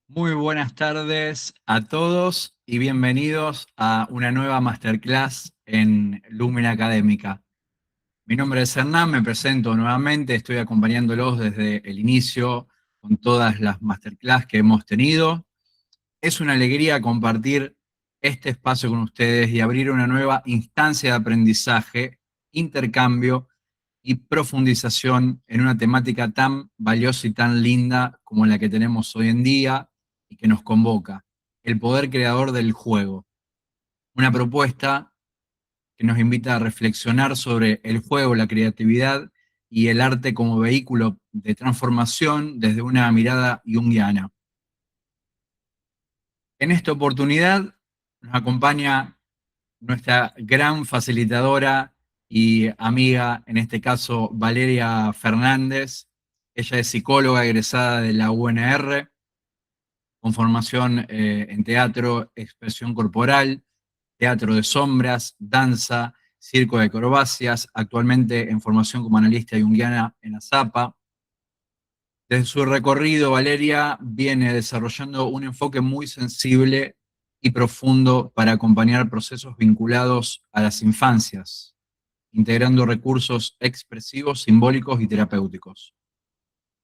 Muy buenas tardes a todos y bienvenidos a una nueva masterclass en Lumen Académica. Mi nombre es Hernán, me presento nuevamente, estoy acompañándolos desde el inicio con todas las masterclass que hemos tenido. Es una alegría compartir este espacio con ustedes y abrir una nueva instancia de aprendizaje, intercambio y profundización en una temática tan valiosa y tan linda como la que tenemos hoy en día y que nos convoca, el poder creador del juego. Una propuesta que nos invita a reflexionar sobre el juego, la creatividad y el arte como vehículo de transformación desde una mirada junguiana. En esta oportunidad nos acompaña nuestra gran facilitadora y amiga, en este caso Valeria Fernández. Ella es psicóloga egresada de la UNR, con formación en teatro, expresión corporal, teatro de sombras, danza, circo de acrobacias, actualmente en formación como analista junguiana en AZAPA. Desde su recorrido, Valeria viene desarrollando un enfoque muy sensible y profundo para acompañar procesos vinculados a las infancias, integrando recursos expresivos, simbólicos y terapéuticos.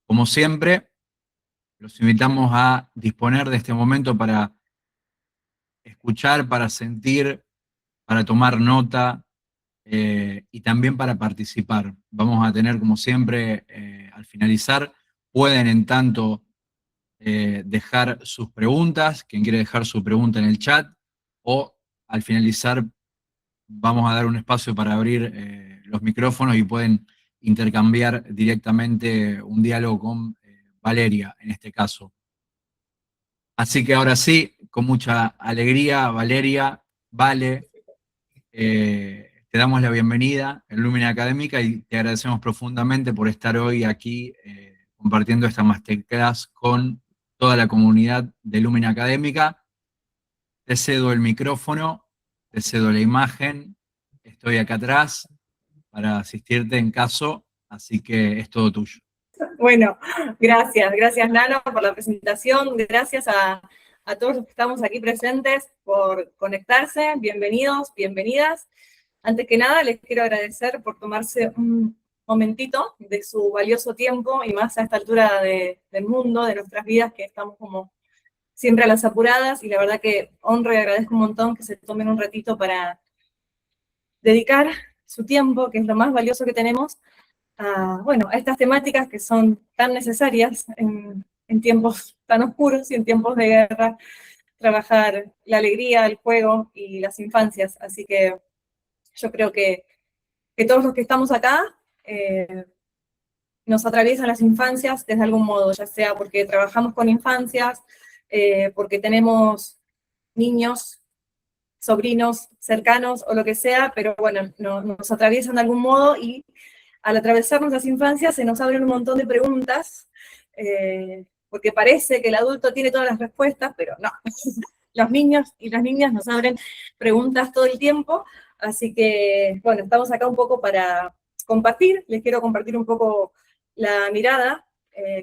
Como siempre, los invitamos a disponer de este momento para escuchar, para sentir, para tomar nota y también para participar. Vamos a tener, como siempre, al finalizar, pueden en tanto dejar sus preguntas, quien quiere dejar su pregunta en el chat, o al finalizar vamos a dar un espacio para abrir los micrófonos y pueden intercambiar directamente un diálogo con Valeria, en este caso. Así que ahora sí, con mucha alegría, Valeria, Vale, te damos la bienvenida en Lumina Académica y te agradecemos profundamente por estar hoy aquí compartiendo esta masterclass con toda la comunidad de Lumina Académica. Te cedo el micrófono, te cedo la imagen, estoy acá atrás para asistirte en caso, así que es todo tuyo. Bueno, gracias Nano por la presentación, gracias a todos los que estamos aquí presentes por conectarse, bienvenidos, bienvenidas. Antes que nada les quiero agradecer por tomarse un momentito de su valioso tiempo y más a esta altura del mundo, de nuestras vidas, que estamos como siempre a las apuradas, y la verdad que honro y agradezco un montón que se tomen un ratito para dedicar su tiempo, que es lo más valioso que tenemos, a estas temáticas que son tan necesarias en tiempos tan oscuros y en tiempos de guerra, trabajar la alegría, el juego y las infancias. Así que yo creo que todos los que estamos acá nos atraviesan las infancias desde algún modo, ya sea porque trabajamos con infancias, porque tenemos niños, sobrinos cercanos o lo que sea, pero bueno, nos atraviesan de algún modo, y al atravesar nuestras infancias se nos abren un montón de preguntas, porque parece que el adulto tiene todas las respuestas, pero no. Los niños y las niñas nos abren preguntas todo el tiempo, así que, bueno, estamos acá un poco para compartir. Les quiero compartir un poco la mirada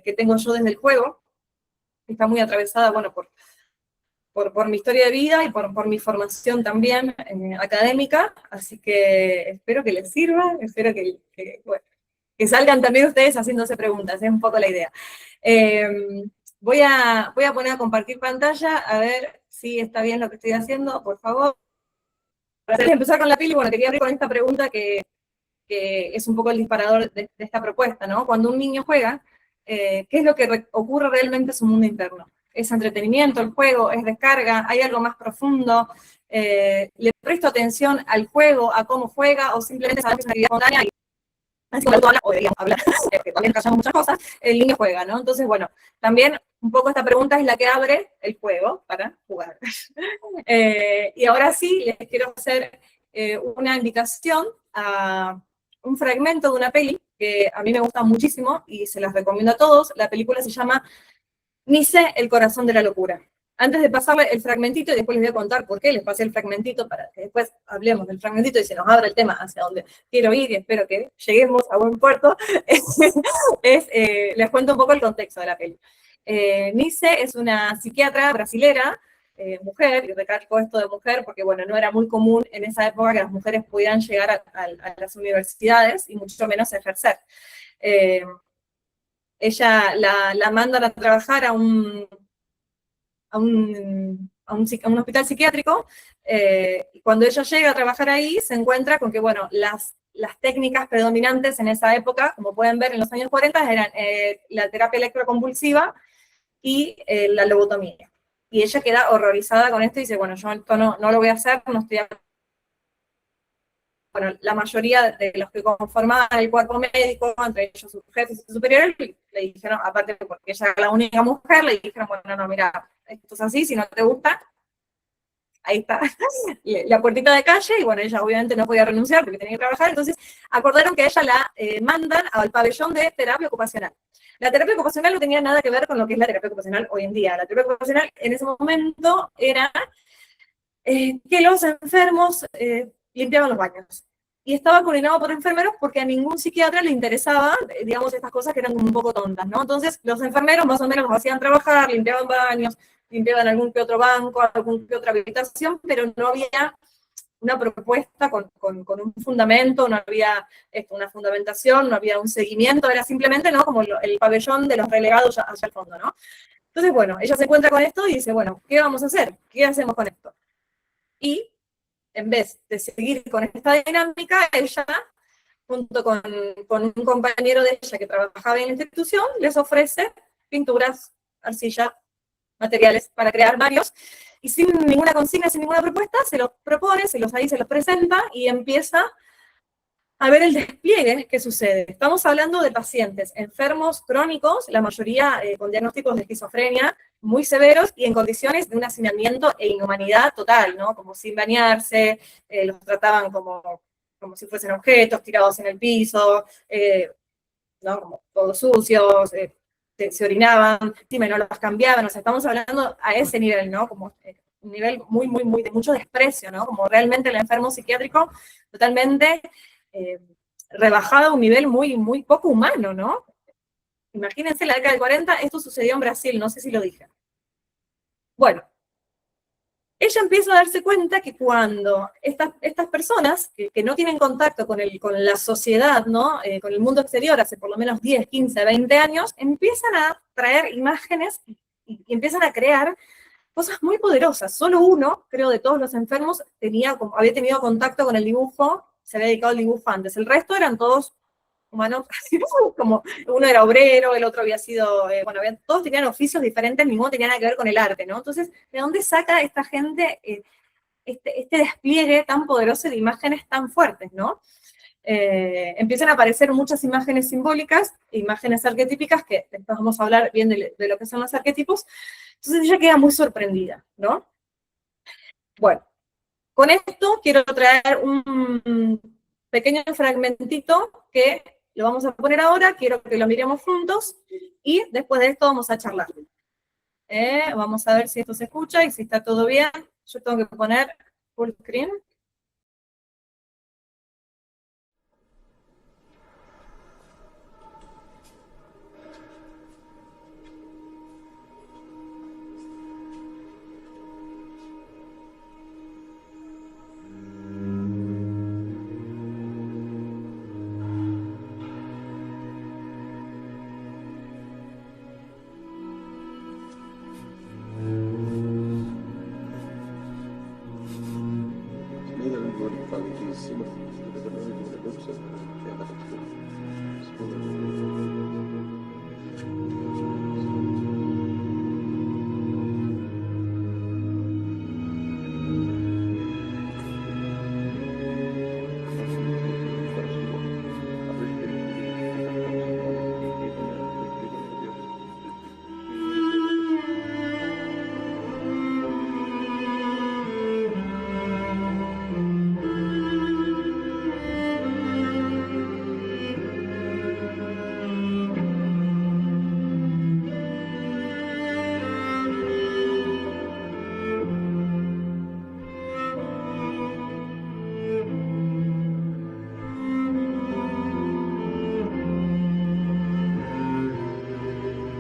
que tengo yo desde el juego, que está muy atravesada, bueno, por mi historia de vida y por mi formación también académica, así que espero que les sirva, espero bueno, que salgan también ustedes haciéndose preguntas, es un poco la idea. Voy a poner a compartir pantalla, a ver si está bien lo que estoy haciendo, por favor. Antes de empezar con la peli, bueno, quería abrir con esta pregunta que es un poco el disparador de esta propuesta, ¿no? Cuando un niño juega, ¿qué es lo que ocurre realmente en su mundo interno? ¿Es entretenimiento, el juego, es descarga, hay algo más profundo? ¿Le presto atención al juego, a cómo juega, o simplemente sabemos una actividad espontánea y así como habla, o deberíamos hablar, que también callamos muchas cosas, el niño juega, ¿no? Entonces, bueno, también un poco esta pregunta es la que abre el juego para jugar. Y ahora sí, les quiero hacer una invitación a un fragmento de una peli que a mí me gusta muchísimo y se las recomiendo a todos. La película se llama Nice, el corazón de la locura. Antes de pasarle el fragmentito, y después les voy a contar por qué les pasé el fragmentito, para que después hablemos del fragmentito y se nos abra el tema hacia donde quiero ir, y espero que lleguemos a buen puerto, les cuento un poco el contexto de la peli. Nice es una psiquiatra brasilera, mujer, y recalco esto de mujer porque, bueno, no era muy común en esa época que las mujeres pudieran llegar a las universidades y mucho menos ejercer. Ella la mandan a trabajar a un hospital psiquiátrico, y cuando ella llega a trabajar ahí, se encuentra con que, bueno, las técnicas predominantes en esa época, como pueden ver en los años 40, eran la terapia electroconvulsiva y la lobotomía. Y ella queda horrorizada con esto y dice, bueno, yo esto no lo voy a hacer, no estoy... Bueno, la mayoría de los que conformaban el cuerpo médico, entre ellos sus jefes superiores, le dijeron, aparte porque ella era la única mujer, le dijeron, bueno, no, mira, esto es así, si no te gusta, ahí está la puertita de calle, y bueno, ella obviamente no podía renunciar porque tenía que trabajar, entonces acordaron que a ella la mandan al pabellón de terapia ocupacional. La terapia ocupacional no tenía nada que ver con lo que es la terapia ocupacional hoy en día. La terapia ocupacional en ese momento era que los enfermos limpiaban los baños. Y estaba coordinado por enfermeros porque a ningún psiquiatra le interesaba, digamos, estas cosas que eran un poco tontas, ¿no? Entonces, los enfermeros más o menos los hacían trabajar, limpiaban baños, limpiaban algún que otro banco, algún que otra habitación, pero no había una propuesta con un fundamento, no había una fundamentación, no había un seguimiento, era simplemente, ¿no?, como el pabellón de los relegados hacia el fondo, ¿no? Entonces, bueno, ella se encuentra con esto y dice, bueno, ¿qué vamos a hacer? ¿Qué hacemos con esto? Y en vez de seguir con esta dinámica, ella, junto con un compañero de ella que trabajaba en la institución, les ofrece pinturas, arcilla, materiales para crear varios, y sin ninguna consigna, sin ninguna propuesta, se los propone, ahí se los presenta, y empieza a ver el despliegue que sucede. Estamos hablando de pacientes enfermos crónicos, la mayoría con diagnósticos de esquizofrenia muy severos y en condiciones de un hacinamiento e inhumanidad total, ¿no? Como sin bañarse, los trataban como si fuesen objetos tirados en el piso, ¿no? Como todos sucios, se orinaban, encima no los cambiaban, o sea, estamos hablando a ese nivel, ¿no? Como un nivel muy, muy, muy de mucho desprecio, ¿no? Como realmente el enfermo psiquiátrico totalmente rebajado a un nivel muy, muy poco humano, ¿no? Imagínense la década del 40, esto sucedió en Brasil, no sé si lo dije. Bueno, ella empieza a darse cuenta que cuando estas personas que no tienen contacto con la sociedad, ¿no? Con el mundo exterior hace por lo menos 10, 15, 20 años, empiezan a traer imágenes y empiezan a crear cosas muy poderosas. Solo uno, creo, de todos los enfermos había tenido contacto con el dibujo, se había dedicado al dibujo antes. El resto eran todos humanos, como uno era obrero, el otro había sido, bueno, todos tenían oficios diferentes, ninguno tenía nada que ver con el arte, ¿no? Entonces, ¿de dónde saca esta gente este despliegue tan poderoso de imágenes tan fuertes, ¿no? Empiezan a aparecer muchas imágenes simbólicas, imágenes arquetípicas, que después vamos a hablar bien de lo que son los arquetipos. Entonces ella queda muy sorprendida, ¿no? Bueno, con esto quiero traer un pequeño fragmentito que lo vamos a poner ahora, quiero que lo miremos juntos, y después de esto vamos a charlar. Vamos a ver si esto se escucha y si está todo bien. Yo tengo que poner full screen.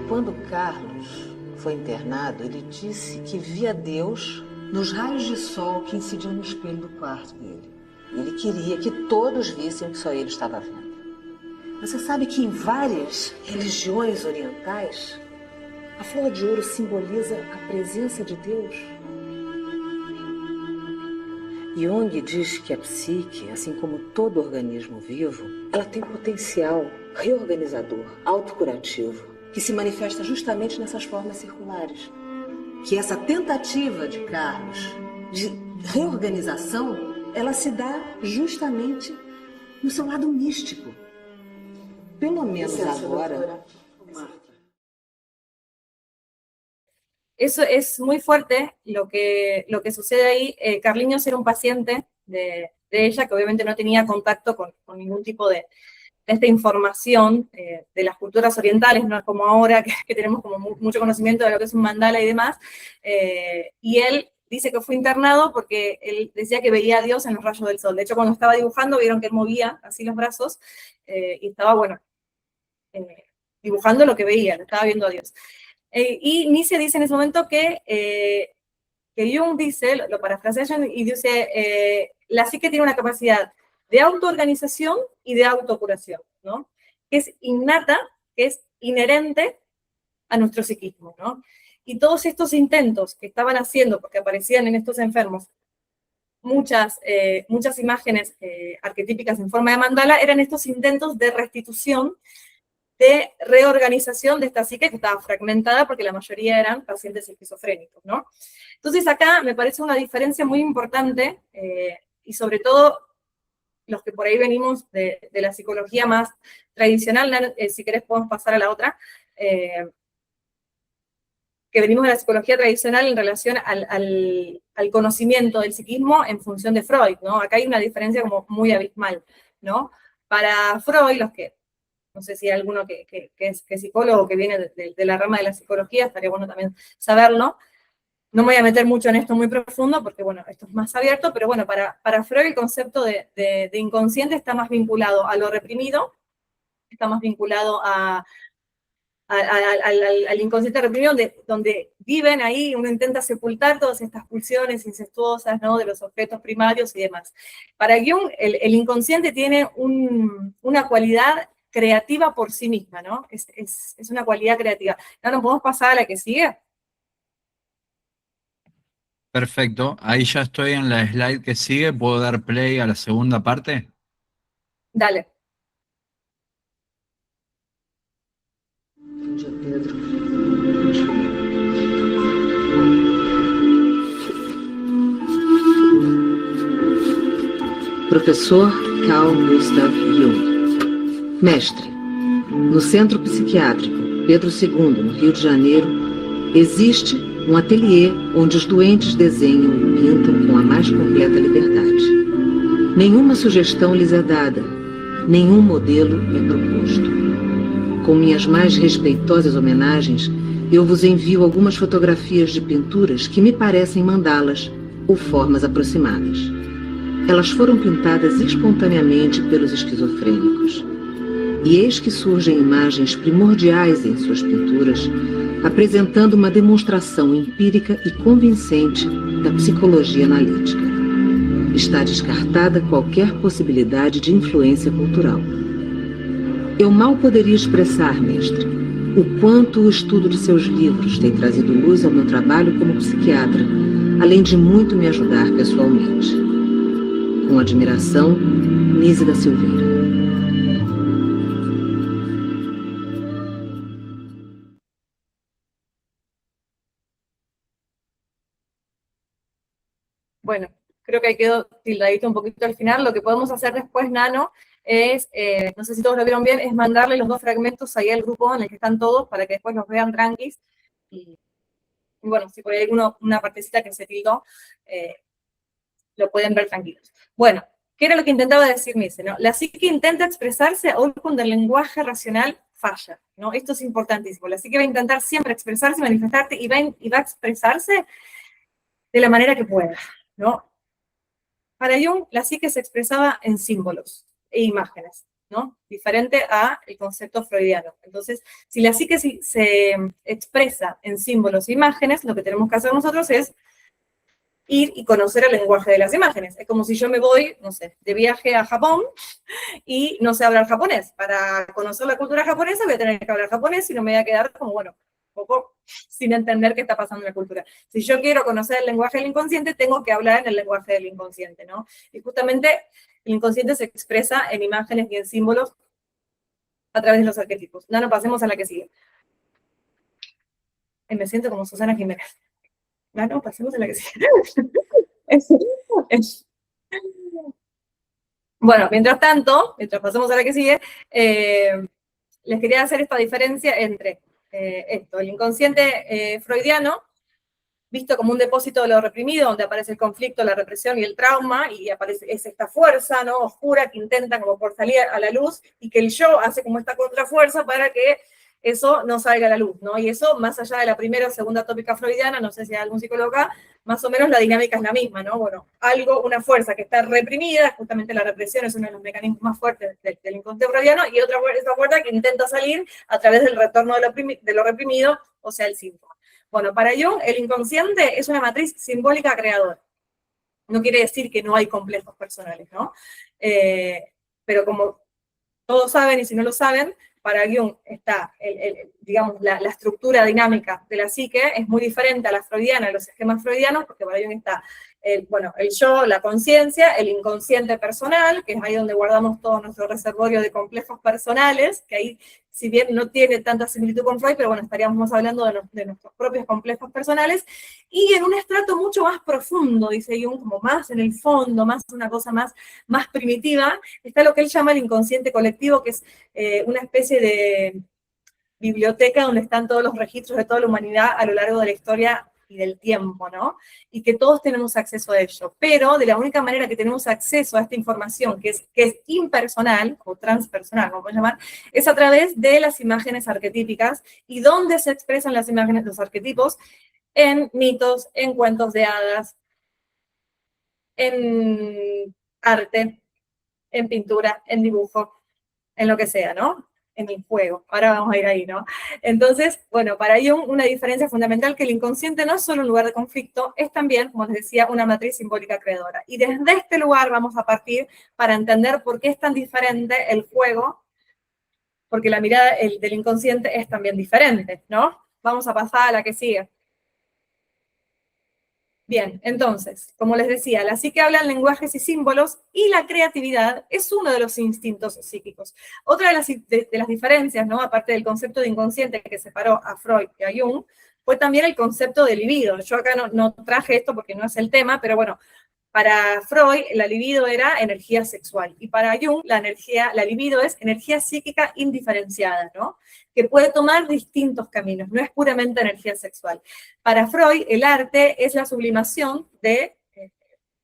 Quando Carlos foi internado, ele disse que via Deus nos raios de sol que incidiam no espelho do quarto dele. Ele queria que todos vissem o que só ele estava vendo. Você sabe que em várias religiões orientais, a flor de ouro simboliza a presença de Deus? Jung diz que a psique, assim como todo organismo vivo, ela tem potencial reorganizador, autocurativo, que se manifesta justamente nessas formas circulares. Que essa tentativa de Carlos de reorganização, ela se dá justamente no seu lado místico. Pelo menos agora... Eso es muy fuerte lo que sucede ahí. Carliños era un paciente de ella que obviamente no tenía contacto con ningún tipo de esta información de las culturas orientales, no es como ahora que tenemos como mucho conocimiento de lo que es un mandala y demás. Y él dice que fue internado porque él decía que veía a Dios en los rayos del sol. De hecho, cuando estaba dibujando, vieron que él movía así los brazos y estaba, bueno, dibujando lo que veía, lo estaba viendo a Dios. Y Nietzsche dice en ese momento que Jung dice, lo parafrasean y dice, la psique tiene una capacidad de autoorganización y de autocuración, ¿no? Que es innata, que es inherente a nuestro psiquismo, ¿no? Y todos estos intentos que estaban haciendo, porque aparecían en estos enfermos muchas imágenes arquetípicas en forma de mandala, eran estos intentos de restitución, de reorganización de esta psique que estaba fragmentada porque la mayoría eran pacientes esquizofrénicos, ¿no? Entonces acá me parece una diferencia muy importante y sobre todo los que por ahí venimos de la psicología más tradicional, si querés podemos pasar a la otra, que venimos de la psicología tradicional en relación al conocimiento del psiquismo en función de Freud, ¿no? Acá hay una diferencia como muy abismal, ¿no? Para Freud, los que no sé si hay alguno que es psicólogo, que viene de la rama de la psicología, estaría bueno también saberlo. No me voy a meter mucho en esto muy profundo, porque bueno, esto es más abierto, pero bueno, para Freud el concepto de inconsciente está más vinculado a lo reprimido, está más vinculado al inconsciente reprimido, donde viven ahí, uno intenta sepultar todas estas pulsiones incestuosas, ¿no? De los objetos primarios y demás. Para Jung, el inconsciente tiene una cualidad creativa por sí misma, ¿no? Es una cualidad creativa. ¿No nos podemos pasar a la que sigue? Perfecto, ahí ya estoy en la slide que sigue. ¿Puedo dar play a la segunda parte? Dale. Bom dia, Pedro. Professor Carl Gustav Jung. Mestre, no Centro Psiquiátrico Pedro II, no Rio de Janeiro, existe um ateliê onde os doentes desenham e pintam com a mais completa liberdade. Nenhuma sugestão lhes é dada, nenhum modelo é proposto. Com minhas mais respeitosas homenagens, eu vos envio algumas fotografias de pinturas que me parecem mandalas ou formas aproximadas. Elas foram pintadas espontaneamente pelos esquizofrênicos. E eis que surgem imagens primordiais em suas pinturas, apresentando uma demonstração empírica e convincente da psicologia analítica. Está descartada qualquer possibilidade de influência cultural. Eu mal poderia expressar, mestre, o quanto o estudo de seus livros tem trazido luz ao meu trabalho como psiquiatra, além de muito me ajudar pessoalmente. Com admiração, Nise da Silveira. Bueno, creo que ahí quedó tildadito un poquito al final. Lo que podemos hacer después, Nano, es, no sé si todos lo vieron bien, es mandarle los dos fragmentos ahí al grupo en el que están todos para que después los vean tranquis. Y bueno, si por ahí hay una partecita que se tildó, lo pueden ver tranquilos. Bueno, ¿qué era lo que intentaba decir Nietzsche, ¿no? La psique intenta expresarse aún cuando el lenguaje racional falla, ¿no? Esto es importantísimo. La psique va a intentar siempre expresarse, manifestarte y va a expresarse de la manera que pueda, ¿no? Para Jung, la psique se expresaba en símbolos e imágenes. ¿no? Diferente al concepto freudiano. Entonces, si la psique se expresa en símbolos e imágenes, lo que tenemos que hacer nosotros es ir y conocer el lenguaje de las imágenes. Es como si yo me voy, no sé, de viaje a Japón y no sé hablar japonés. Para conocer la cultura japonesa voy a tener que hablar japonés y no me voy a quedar como, bueno, un poco sin entender qué está pasando en la cultura. Si yo quiero conocer el lenguaje del inconsciente, tengo que hablar en el lenguaje del inconsciente, ¿no? Y justamente el inconsciente se expresa en imágenes y en símbolos a través de los arquetipos. No, pasemos a la que sigue. Me siento como Susana Jiménez. No, pasemos a la que sigue. Bueno, mientras tanto, mientras pasamos a la que sigue, les quería hacer esta diferencia entre esto, el inconsciente freudiano, visto como un depósito de lo reprimido, donde aparece el conflicto, la represión y el trauma, y aparece, es esta fuerza, ¿no?, oscura que intenta como por salir a la luz, y que el yo hace como esta contrafuerza para que eso no salga a la luz, ¿no? Y eso, más allá de la primera o segunda tópica freudiana, no sé si hay algún psicólogo acá, más o menos la dinámica es la misma, ¿no? Bueno, algo, una fuerza que está reprimida, justamente la represión es uno de los mecanismos más fuertes del inconsciente freudiano, y otra fuerza que intenta salir a través del retorno de lo reprimido, o sea, el síntoma. Bueno, para Jung, el inconsciente es una matriz simbólica creadora. No quiere decir que no hay complejos personales, ¿no? Pero como todos saben, y si no lo saben, para Jung está, digamos, la estructura dinámica de la psique es muy diferente a la freudiana, a los esquemas freudianos, porque para Jung está, el yo, la conciencia, el inconsciente personal, que es ahí donde guardamos todo nuestro reservorio de complejos personales, que ahí, si bien no tiene tanta similitud con Freud, pero bueno, estaríamos hablando de nuestros propios complejos personales, y en un estrato mucho más profundo, dice Jung, como más en el fondo, más una cosa más primitiva, está lo que él llama el inconsciente colectivo, que es una especie de biblioteca donde están todos los registros de toda la humanidad a lo largo de la historia y del tiempo, ¿no? Y que todos tenemos acceso a ello. Pero de la única manera que tenemos acceso a esta información, que es impersonal, o transpersonal, como podemos llamar, es a través de las imágenes arquetípicas. ¿Y dónde se expresan las imágenes, los arquetipos? En mitos, en cuentos de hadas, en arte, en pintura, en dibujo, en lo que sea, ¿no? En el juego. Ahora vamos a ir ahí, ¿no? Entonces, bueno, para Jung una diferencia fundamental, que el inconsciente no es solo un lugar de conflicto, es también, como les decía, una matriz simbólica creadora. Y desde este lugar vamos a partir para entender por qué es tan diferente el juego, porque la mirada del inconsciente es también diferente, ¿no? Vamos a pasar a la que sigue. Bien, entonces, como les decía, la psique habla en lenguajes y símbolos, y la creatividad es uno de los instintos psíquicos. Otra de las diferencias, ¿no?, aparte del concepto de inconsciente que separó a Freud y a Jung, fue también el concepto de libido. Yo acá no traje esto porque no es el tema, pero bueno, para Freud la libido era energía sexual, y para Jung la libido es energía psíquica indiferenciada, ¿no?, que puede tomar distintos caminos, no es puramente energía sexual. Para Freud, el arte es la sublimación de,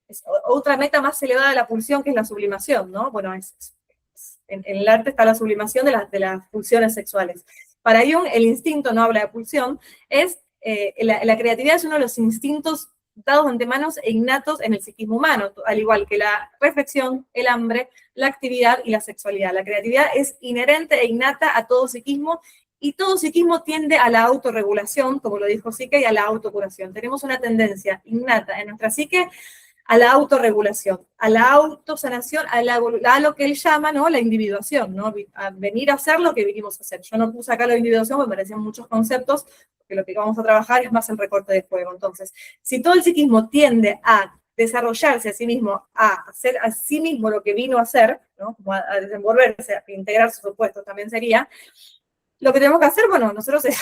es otra meta más elevada de la pulsión, que es la sublimación, ¿no? Bueno, en el arte está la sublimación de las pulsiones sexuales. Para Jung, el instinto no habla de pulsión, la creatividad es uno de los instintos dados de antemano e innatos en el psiquismo humano, al igual que la reflexión, el hambre, la actividad y la sexualidad. La creatividad es inherente e innata a todo psiquismo, y todo psiquismo tiende a la autorregulación, como lo dijo Psique, y a la autocuración. Tenemos una tendencia innata en nuestra psique a la autorregulación, a la autosanación, a lo que él llama, ¿no?, la individuación, ¿no?, a venir a hacer lo que vinimos a hacer. Yo no puse acá la individuación, me parecían muchos conceptos, porque lo que vamos a trabajar es más el recorte de fuego. Entonces, si todo el psiquismo tiende a desarrollarse a sí mismo, a hacer a sí mismo lo que vino a hacer, ¿no?, como a desenvolverse, a integrar sus opuestos también sería, lo que tenemos que hacer, bueno, nosotros es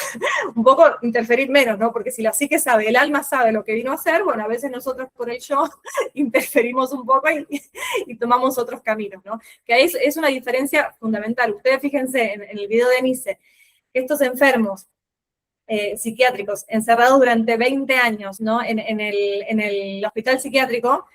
un poco interferir menos, ¿no? Porque si la psique sabe, el alma sabe lo que vino a hacer, bueno, a veces nosotros por el yo interferimos un poco y tomamos otros caminos, ¿no? Que ahí es una diferencia fundamental. Ustedes fíjense en el video de Nice, que estos enfermos psiquiátricos encerrados durante 20 años, ¿no?, en el hospital psiquiátrico,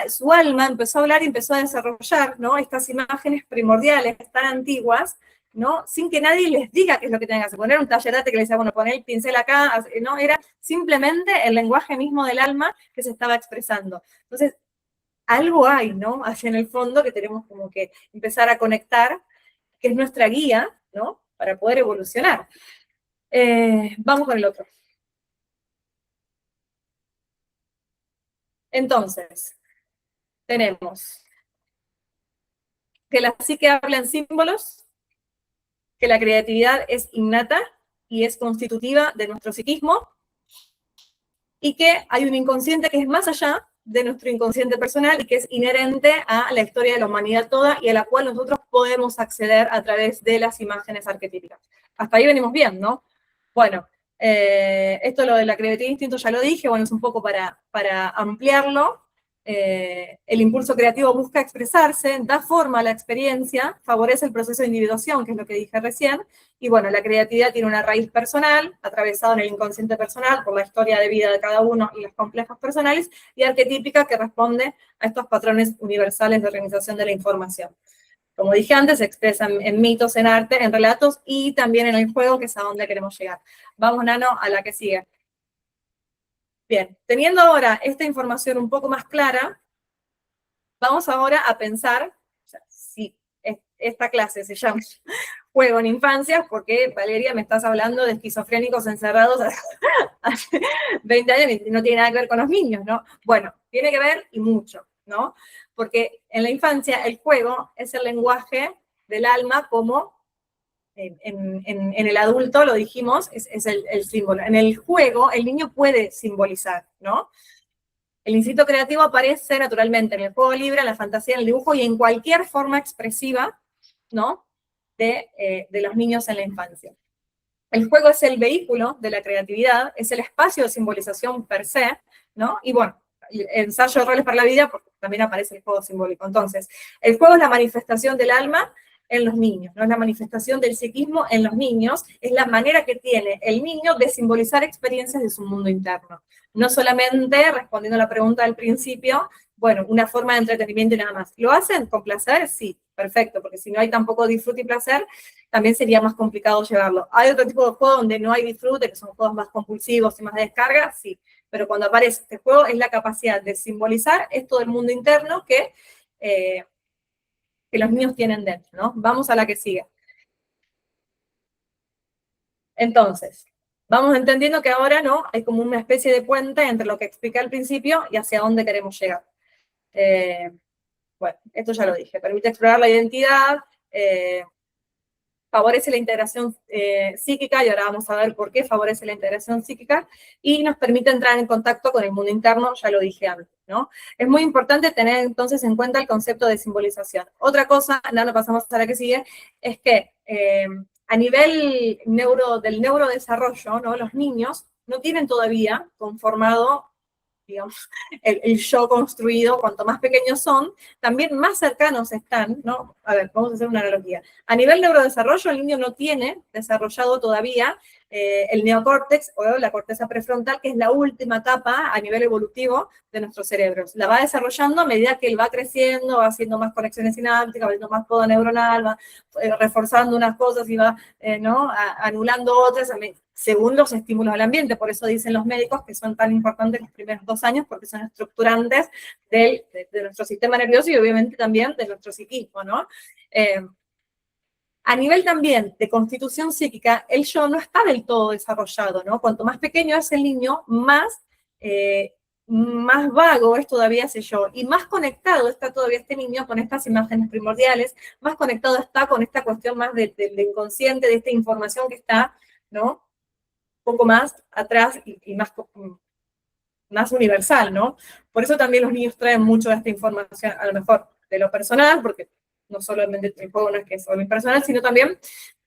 su alma empezó a hablar y empezó a desarrollar, ¿no?, estas imágenes primordiales tan antiguas, ¿no?, sin que nadie les diga qué es lo que tienen que hacer. Poner un tallerate que les decía, bueno, poner el pincel acá, ¿no? Era simplemente el lenguaje mismo del alma que se estaba expresando. Entonces, algo hay, ¿no? Hacia en el fondo que tenemos como que empezar a conectar, que es nuestra guía, ¿no? Para poder evolucionar. Vamos con el otro. Entonces, tenemos que la psique habla en símbolos, que la creatividad es innata y es constitutiva de nuestro psiquismo, y que hay un inconsciente que es más allá de nuestro inconsciente personal y que es inherente a la historia de la humanidad toda y a la cual nosotros podemos acceder a través de las imágenes arquetípicas. Hasta ahí venimos bien, ¿no? Bueno, esto lo de la creatividad e instinto ya lo dije, bueno, es un poco para ampliarlo. El impulso creativo busca expresarse, da forma a la experiencia, favorece el proceso de individuación, que es lo que dije recién, y bueno, la creatividad tiene una raíz personal, atravesada en el inconsciente personal por la historia de vida de cada uno y los complejos personales, y arquetípica, que responde a estos patrones universales de organización de la información. Como dije antes, se expresan en mitos, en arte, en relatos y también en el juego, que es a donde queremos llegar. Vamos, Nano, a la que sigue. Bien, teniendo ahora esta información un poco más clara, vamos ahora a pensar, o sea, si esta clase se llama Juego en Infancia, porque Valeria me estás hablando de esquizofrénicos encerrados hace 20 años y no tiene nada que ver con los niños, ¿no? Bueno, tiene que ver y mucho, ¿no? Porque en la infancia el juego es el lenguaje del alma como en el adulto, lo dijimos, es el símbolo. En el juego el niño puede simbolizar, ¿no? El instinto creativo aparece naturalmente en el juego libre, en la fantasía, en el dibujo y en cualquier forma expresiva, ¿no? De los niños en la infancia. El juego es el vehículo de la creatividad, es el espacio de simbolización per se, ¿no? Y bueno, el ensayo de roles para la vida, porque también aparece el juego simbólico. Entonces, el juego es la manifestación del alma en los niños, no es la manifestación del psiquismo en los niños, es la manera que tiene el niño de simbolizar experiencias de su mundo interno. No solamente, respondiendo a la pregunta del principio, bueno, una forma de entretenimiento y nada más. ¿Lo hacen con placer? Sí, perfecto, porque si no hay tampoco disfrute y placer, también sería más complicado llevarlo. ¿Hay otro tipo de juego donde no hay disfrute, que son juegos más compulsivos y más de descarga? Sí, pero cuando aparece este juego es la capacidad de simbolizar esto del mundo interno que los niños tienen dentro, ¿no? Vamos a la que sigue. Entonces, vamos entendiendo que ahora, ¿no? Hay como una especie de puente entre lo que expliqué al principio y hacia dónde queremos llegar. Bueno, esto ya lo dije. Permite explorar la identidad, favorece la integración psíquica, y ahora vamos a ver por qué favorece la integración psíquica, y nos permite entrar en contacto con el mundo interno, ya lo dije antes, ¿no? Es muy importante tener entonces en cuenta el concepto de simbolización. Otra cosa, no pasamos a la que sigue, es que a nivel del neurodesarrollo, ¿no? Los niños no tienen todavía conformado, digamos, el yo construido. Cuanto más pequeños son, también más cercanos están, ¿no? A ver, vamos a hacer una analogía. A nivel neurodesarrollo, el niño no tiene desarrollado todavía el neocórtex o la corteza prefrontal, que es la última etapa a nivel evolutivo de nuestros cerebros. La va desarrollando a medida que él va creciendo, va haciendo más conexiones sinápticas, va haciendo más poda neuronal, va reforzando unas cosas y va ¿no? Anulando otras según los estímulos del ambiente. Por eso dicen los médicos que son tan importantes los primeros 2 años, porque son estructurantes de nuestro sistema nervioso y obviamente también de nuestro psiquismo, ¿no? A nivel también de constitución psíquica, el yo no está del todo desarrollado, ¿no? Cuanto más pequeño es el niño, más vago es todavía ese yo, y más conectado está todavía este niño con estas imágenes primordiales, más conectado está con esta cuestión más del inconsciente, de esta información que está, ¿no? Un poco más atrás y más universal, ¿no? Por eso también los niños traen mucho de esta información, a lo mejor de lo personal, porque no solamente el juego no es que es solo impersonal, sino también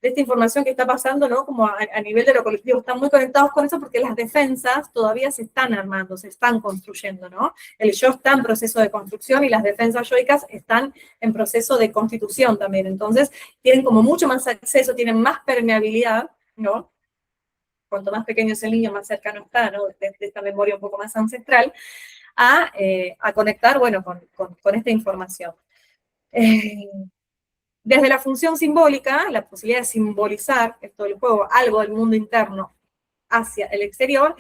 de esta información que está pasando, ¿no? Como a nivel de lo colectivo, están muy conectados con eso porque las defensas todavía se están armando, se están construyendo, ¿no? El yo está en proceso de construcción y las defensas yoicas están en proceso de constitución también. Entonces, tienen como mucho más acceso, tienen más permeabilidad, ¿no? Cuanto más pequeño es el niño, más cercano está, ¿no? De esta memoria un poco más ancestral, a conectar, bueno, con esta información. Desde la función simbólica, la posibilidad de simbolizar esto del juego, algo del mundo interno hacia el exterior,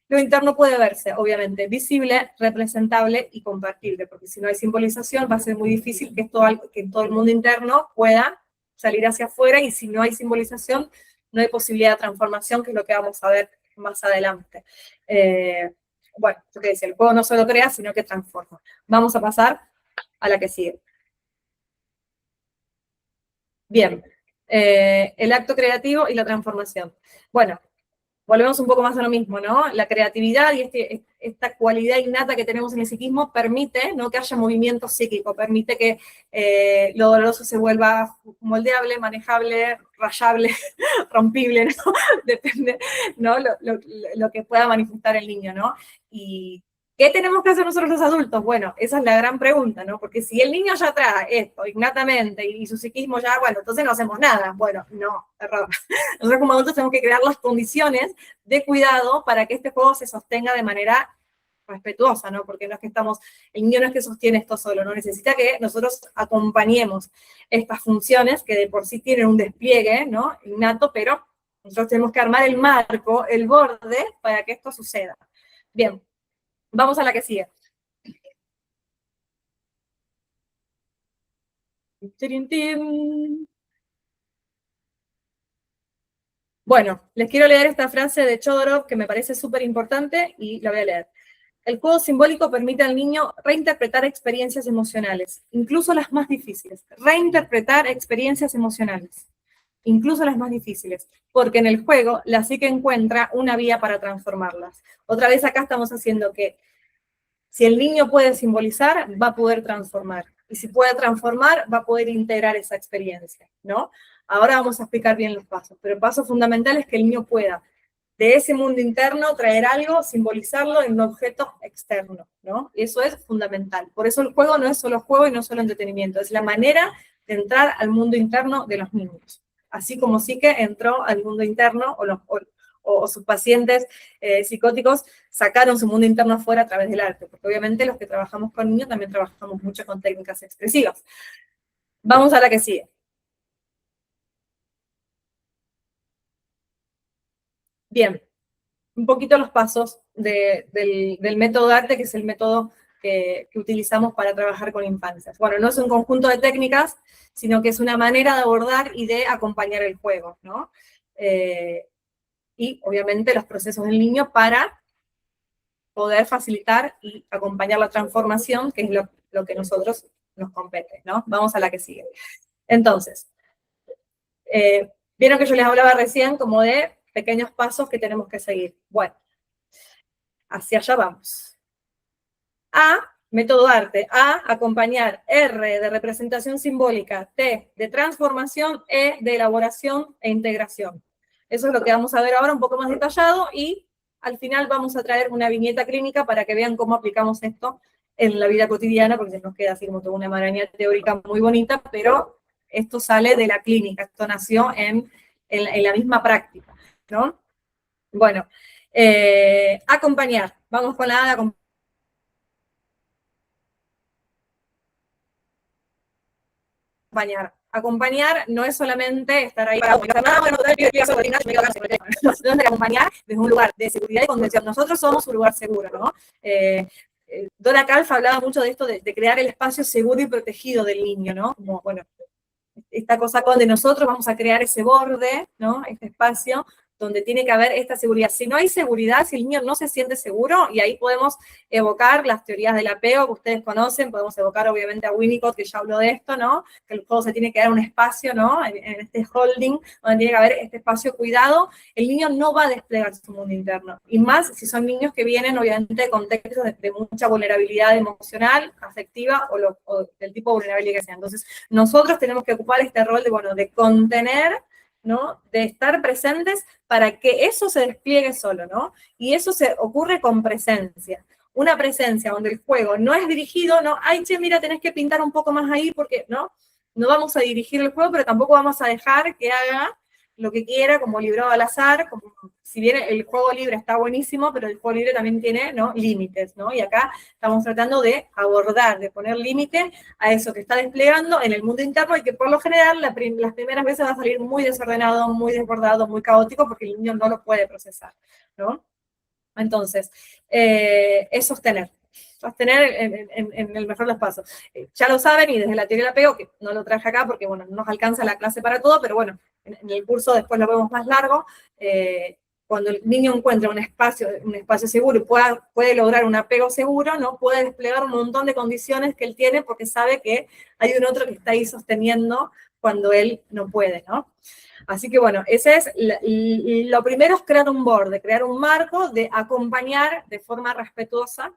Lo interno puede verse, obviamente, visible, representable y compartible, porque si no hay simbolización va a ser muy difícil que todo el mundo interno pueda salir hacia afuera, y si no hay simbolización, no hay posibilidad de transformación, que es lo que vamos a ver más adelante. Bueno, lo que decía, el juego no solo crea, sino que transforma. Vamos a pasar a la que sigue. Bien, el acto creativo y la transformación. Bueno, volvemos un poco más a lo mismo, ¿no? La creatividad y esta cualidad innata que tenemos en el psiquismo permite, ¿no?, que haya movimiento psíquico, permite que lo doloroso se vuelva moldeable, manejable, rayable, rompible, ¿no? Depende, ¿no?, lo que pueda manifestar el niño, ¿no? Y ¿qué tenemos que hacer nosotros los adultos? Bueno, esa es la gran pregunta, ¿no? Porque si el niño ya trae esto innatamente y su psiquismo ya, bueno, entonces no hacemos nada. Bueno, no, error. Nosotros como adultos tenemos que crear las condiciones de cuidado para que este juego se sostenga de manera respetuosa, ¿no? Porque no es que el niño no es que sostiene esto solo, ¿no? Necesita que nosotros acompañemos estas funciones que de por sí tienen un despliegue, ¿no?, innato, pero nosotros tenemos que armar el marco, el borde, para que esto suceda. Bien. Vamos a la que sigue. Bueno, les quiero leer esta frase de Chodorov que me parece súper importante y la voy a leer. El juego simbólico permite al niño reinterpretar experiencias emocionales, incluso las más difíciles. Reinterpretar experiencias emocionales, incluso las más difíciles, porque en el juego la psique encuentra una vía para transformarlas. Otra vez acá estamos haciendo que si el niño puede simbolizar, va a poder transformar. Y si puede transformar, va a poder integrar esa experiencia, ¿no? Ahora vamos a explicar bien los pasos, pero el paso fundamental es que el niño pueda, de ese mundo interno, traer algo, simbolizarlo en un objeto externo, ¿no? Y eso es fundamental. Por eso el juego no es solo juego y no solo entretenimiento, es la manera de entrar al mundo interno de los niños. Así como Psique entró al mundo interno, o sus pacientes psicóticos sacaron su mundo interno afuera a través del arte, porque obviamente los que trabajamos con niños también trabajamos mucho con técnicas expresivas. Vamos a la que sigue. Bien, un poquito los pasos del método de arte, que es el método que utilizamos para trabajar con infancias. Bueno, no es un conjunto de técnicas, sino que es una manera de abordar y de acompañar el juego, ¿no? Y obviamente los procesos del niño para poder facilitar y acompañar la transformación, que es lo que nosotros nos compete, ¿no? Vamos a la que sigue. Entonces, vieron que yo les hablaba recién como de pequeños pasos que tenemos que seguir. Bueno, hacia allá vamos. A, método arte. A, acompañar. R, de representación simbólica. T, de transformación. E, de elaboración e integración. Eso es lo que vamos a ver ahora un poco más detallado, y al final vamos a traer una viñeta clínica para que vean cómo aplicamos esto en la vida cotidiana, porque se nos queda así como toda una maraña teórica muy bonita, pero esto sale de la clínica, esto nació en la misma práctica, ¿no? Bueno, acompañar. Vamos con la A de acompañar. Acompañar no es solamente estar ahí para acompañar desde un lugar de seguridad y contención. Nosotros somos un lugar seguro, ¿no? Dora Kalf hablaba mucho de esto, de crear el espacio seguro y protegido del niño, ¿no? Como, bueno, esta cosa donde nosotros vamos a crear ese borde, ¿no? Este espacio donde tiene que haber esta seguridad. Si no hay seguridad, si el niño no se siente seguro, y ahí podemos evocar las teorías del apego que ustedes conocen, podemos evocar obviamente a Winnicott, que ya habló de esto, ¿no? Que el juego se tiene que dar un espacio, ¿no? En este holding, donde tiene que haber este espacio cuidado, el niño no va a desplegar su mundo interno. Y más si son niños que vienen, obviamente, de contextos de mucha vulnerabilidad emocional, afectiva, o del tipo de vulnerabilidad que sea. Entonces, nosotros tenemos que ocupar este rol de, bueno, de contener, ¿no? De estar presentes para que eso se despliegue solo, ¿no? Y eso se ocurre con presencia. Una presencia donde el juego no es dirigido, no, ay, che, mira, tenés que pintar un poco más ahí, porque, ¿no? No vamos a dirigir el juego, pero tampoco vamos a dejar que haga lo que quiera, como librado al azar, como, si bien el juego libre está buenísimo, pero el juego libre también tiene, ¿no?, límites, ¿no? Y acá estamos tratando de abordar, de poner límite a eso que está desplegando en el mundo interno, y que por lo general las primeras veces va a salir muy desordenado, muy desbordado, muy caótico, porque el niño no lo puede procesar, ¿no? Entonces, es sostener. Sostener en el mejor de los pasos. Ya lo saben, y desde la teoría del apego, que no lo traje acá porque, bueno, no nos alcanza la clase para todo, pero bueno, en el curso después lo vemos más largo. Cuando el niño encuentra un espacio seguro y puede lograr un apego seguro, ¿no? Puede desplegar un montón de condiciones que él tiene porque sabe que hay un otro que está ahí sosteniendo cuando él no puede, ¿no? Así que bueno, ese es lo primero, es crear un borde, crear un marco de acompañar de forma respetuosa,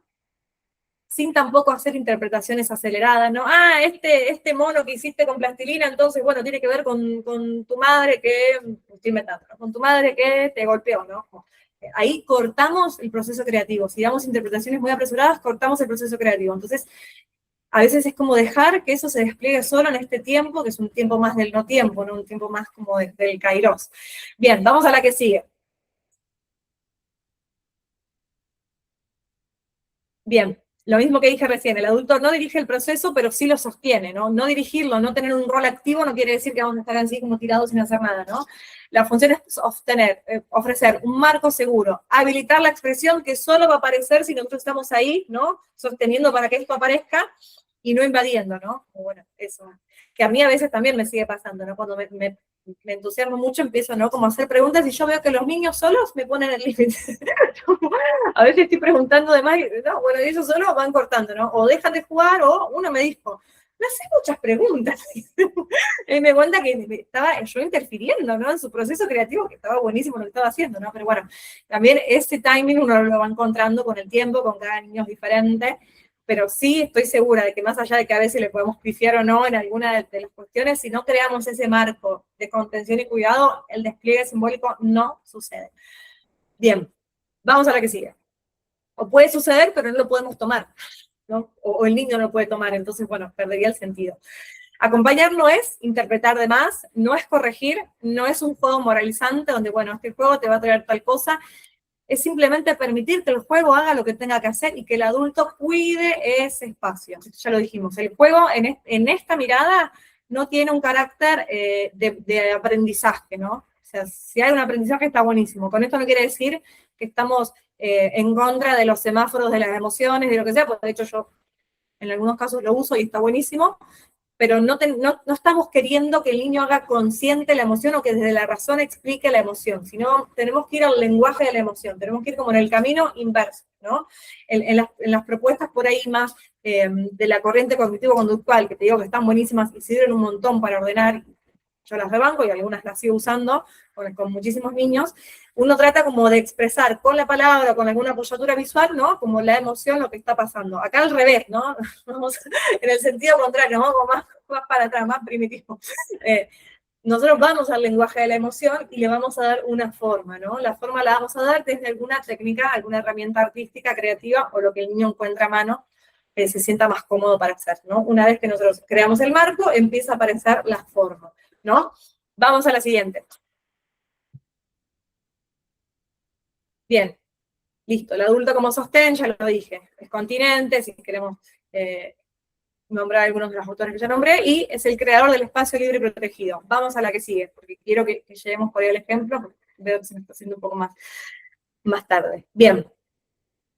sin tampoco hacer interpretaciones aceleradas, ¿no? Ah, este mono que hiciste con plastilina, entonces, bueno, tiene que ver con tu madre que, estoy inventando, ¿no? Con tu madre que te golpeó, ¿no? Ahí cortamos el proceso creativo. Si damos interpretaciones muy apresuradas, cortamos el proceso creativo. Entonces, a veces es como dejar que eso se despliegue solo en este tiempo, que es un tiempo más del no tiempo, ¿no? Un tiempo más como del kairos. Bien, vamos a la que sigue. Bien, lo mismo que dije recién, el adulto no dirige el proceso, pero sí lo sostiene, ¿no? No dirigirlo, no tener un rol activo no quiere decir que vamos a estar así como tirados sin hacer nada, ¿no? La función es ofrecer un marco seguro, habilitar la expresión que solo va a aparecer si nosotros estamos ahí, ¿no? Sosteniendo para que esto aparezca y no invadiendo, ¿no? Bueno, eso. Que a mí a veces también me sigue pasando, ¿no? Cuando me entusiasmo mucho, empiezo, ¿no? Como a hacer preguntas y yo veo que los niños solos me ponen el límite. A veces estoy preguntando de más, no, bueno, y ellos solos van cortando, ¿no? O dejan de jugar, o uno me dijo, me hace muchas preguntas. Y me cuenta que estaba yo interfiriendo, ¿no? En su proceso creativo, que estaba buenísimo lo que estaba haciendo, ¿no? Pero bueno, también ese timing uno lo va encontrando con el tiempo, con cada niño es diferente, pero sí estoy segura de que más allá de que a veces le podemos pifiar o no en alguna de las cuestiones, si no creamos ese marco de contención y cuidado, el despliegue simbólico no sucede. Bien, vamos a la que sigue. O puede suceder, pero no lo podemos tomar, ¿no? O el niño no lo puede tomar, entonces, bueno, perdería el sentido. Acompañar no es interpretar de más, no es corregir, no es un juego moralizante donde, bueno, este juego te va a traer tal cosa, es simplemente permitir que el juego haga lo que tenga que hacer y que el adulto cuide ese espacio. Ya lo dijimos, el juego en esta mirada no tiene un carácter de aprendizaje, ¿no? O sea, si hay un aprendizaje está buenísimo. Con esto no quiere decir que estamos en contra de los semáforos de las emociones, de lo que sea, porque de hecho yo en algunos casos lo uso y está buenísimo, pero no estamos queriendo que el niño haga consciente la emoción o que desde la razón explique la emoción, sino tenemos que ir al lenguaje de la emoción, tenemos que ir como en el camino inverso, ¿no? En las propuestas por ahí más de la corriente cognitivo-conductual, que te digo que están buenísimas y sirven un montón para ordenar, yo las rebanco y algunas las sigo usando con muchísimos niños, uno trata como de expresar con la palabra, con alguna apoyatura visual, ¿no? Como la emoción, lo que está pasando. Acá al revés, ¿no? Vamos en el sentido contrario, ¿no? Como más para atrás, más primitivo. Nosotros vamos al lenguaje de la emoción y le vamos a dar una forma, ¿no? La forma la vamos a dar desde alguna técnica, alguna herramienta artística, creativa, o lo que el niño encuentra a mano, que se sienta más cómodo para hacer, ¿no? Una vez que nosotros creamos el marco, empieza a aparecer la forma, ¿no? Vamos a la siguiente. Bien, listo. El adulto como sostén, ya lo dije, es continente, si queremos nombrar algunos de los autores que ya nombré, y es el creador del espacio libre y protegido. Vamos a la que sigue, porque quiero que lleguemos por ahí al ejemplo, porque veo que se me está haciendo un poco más tarde. Bien.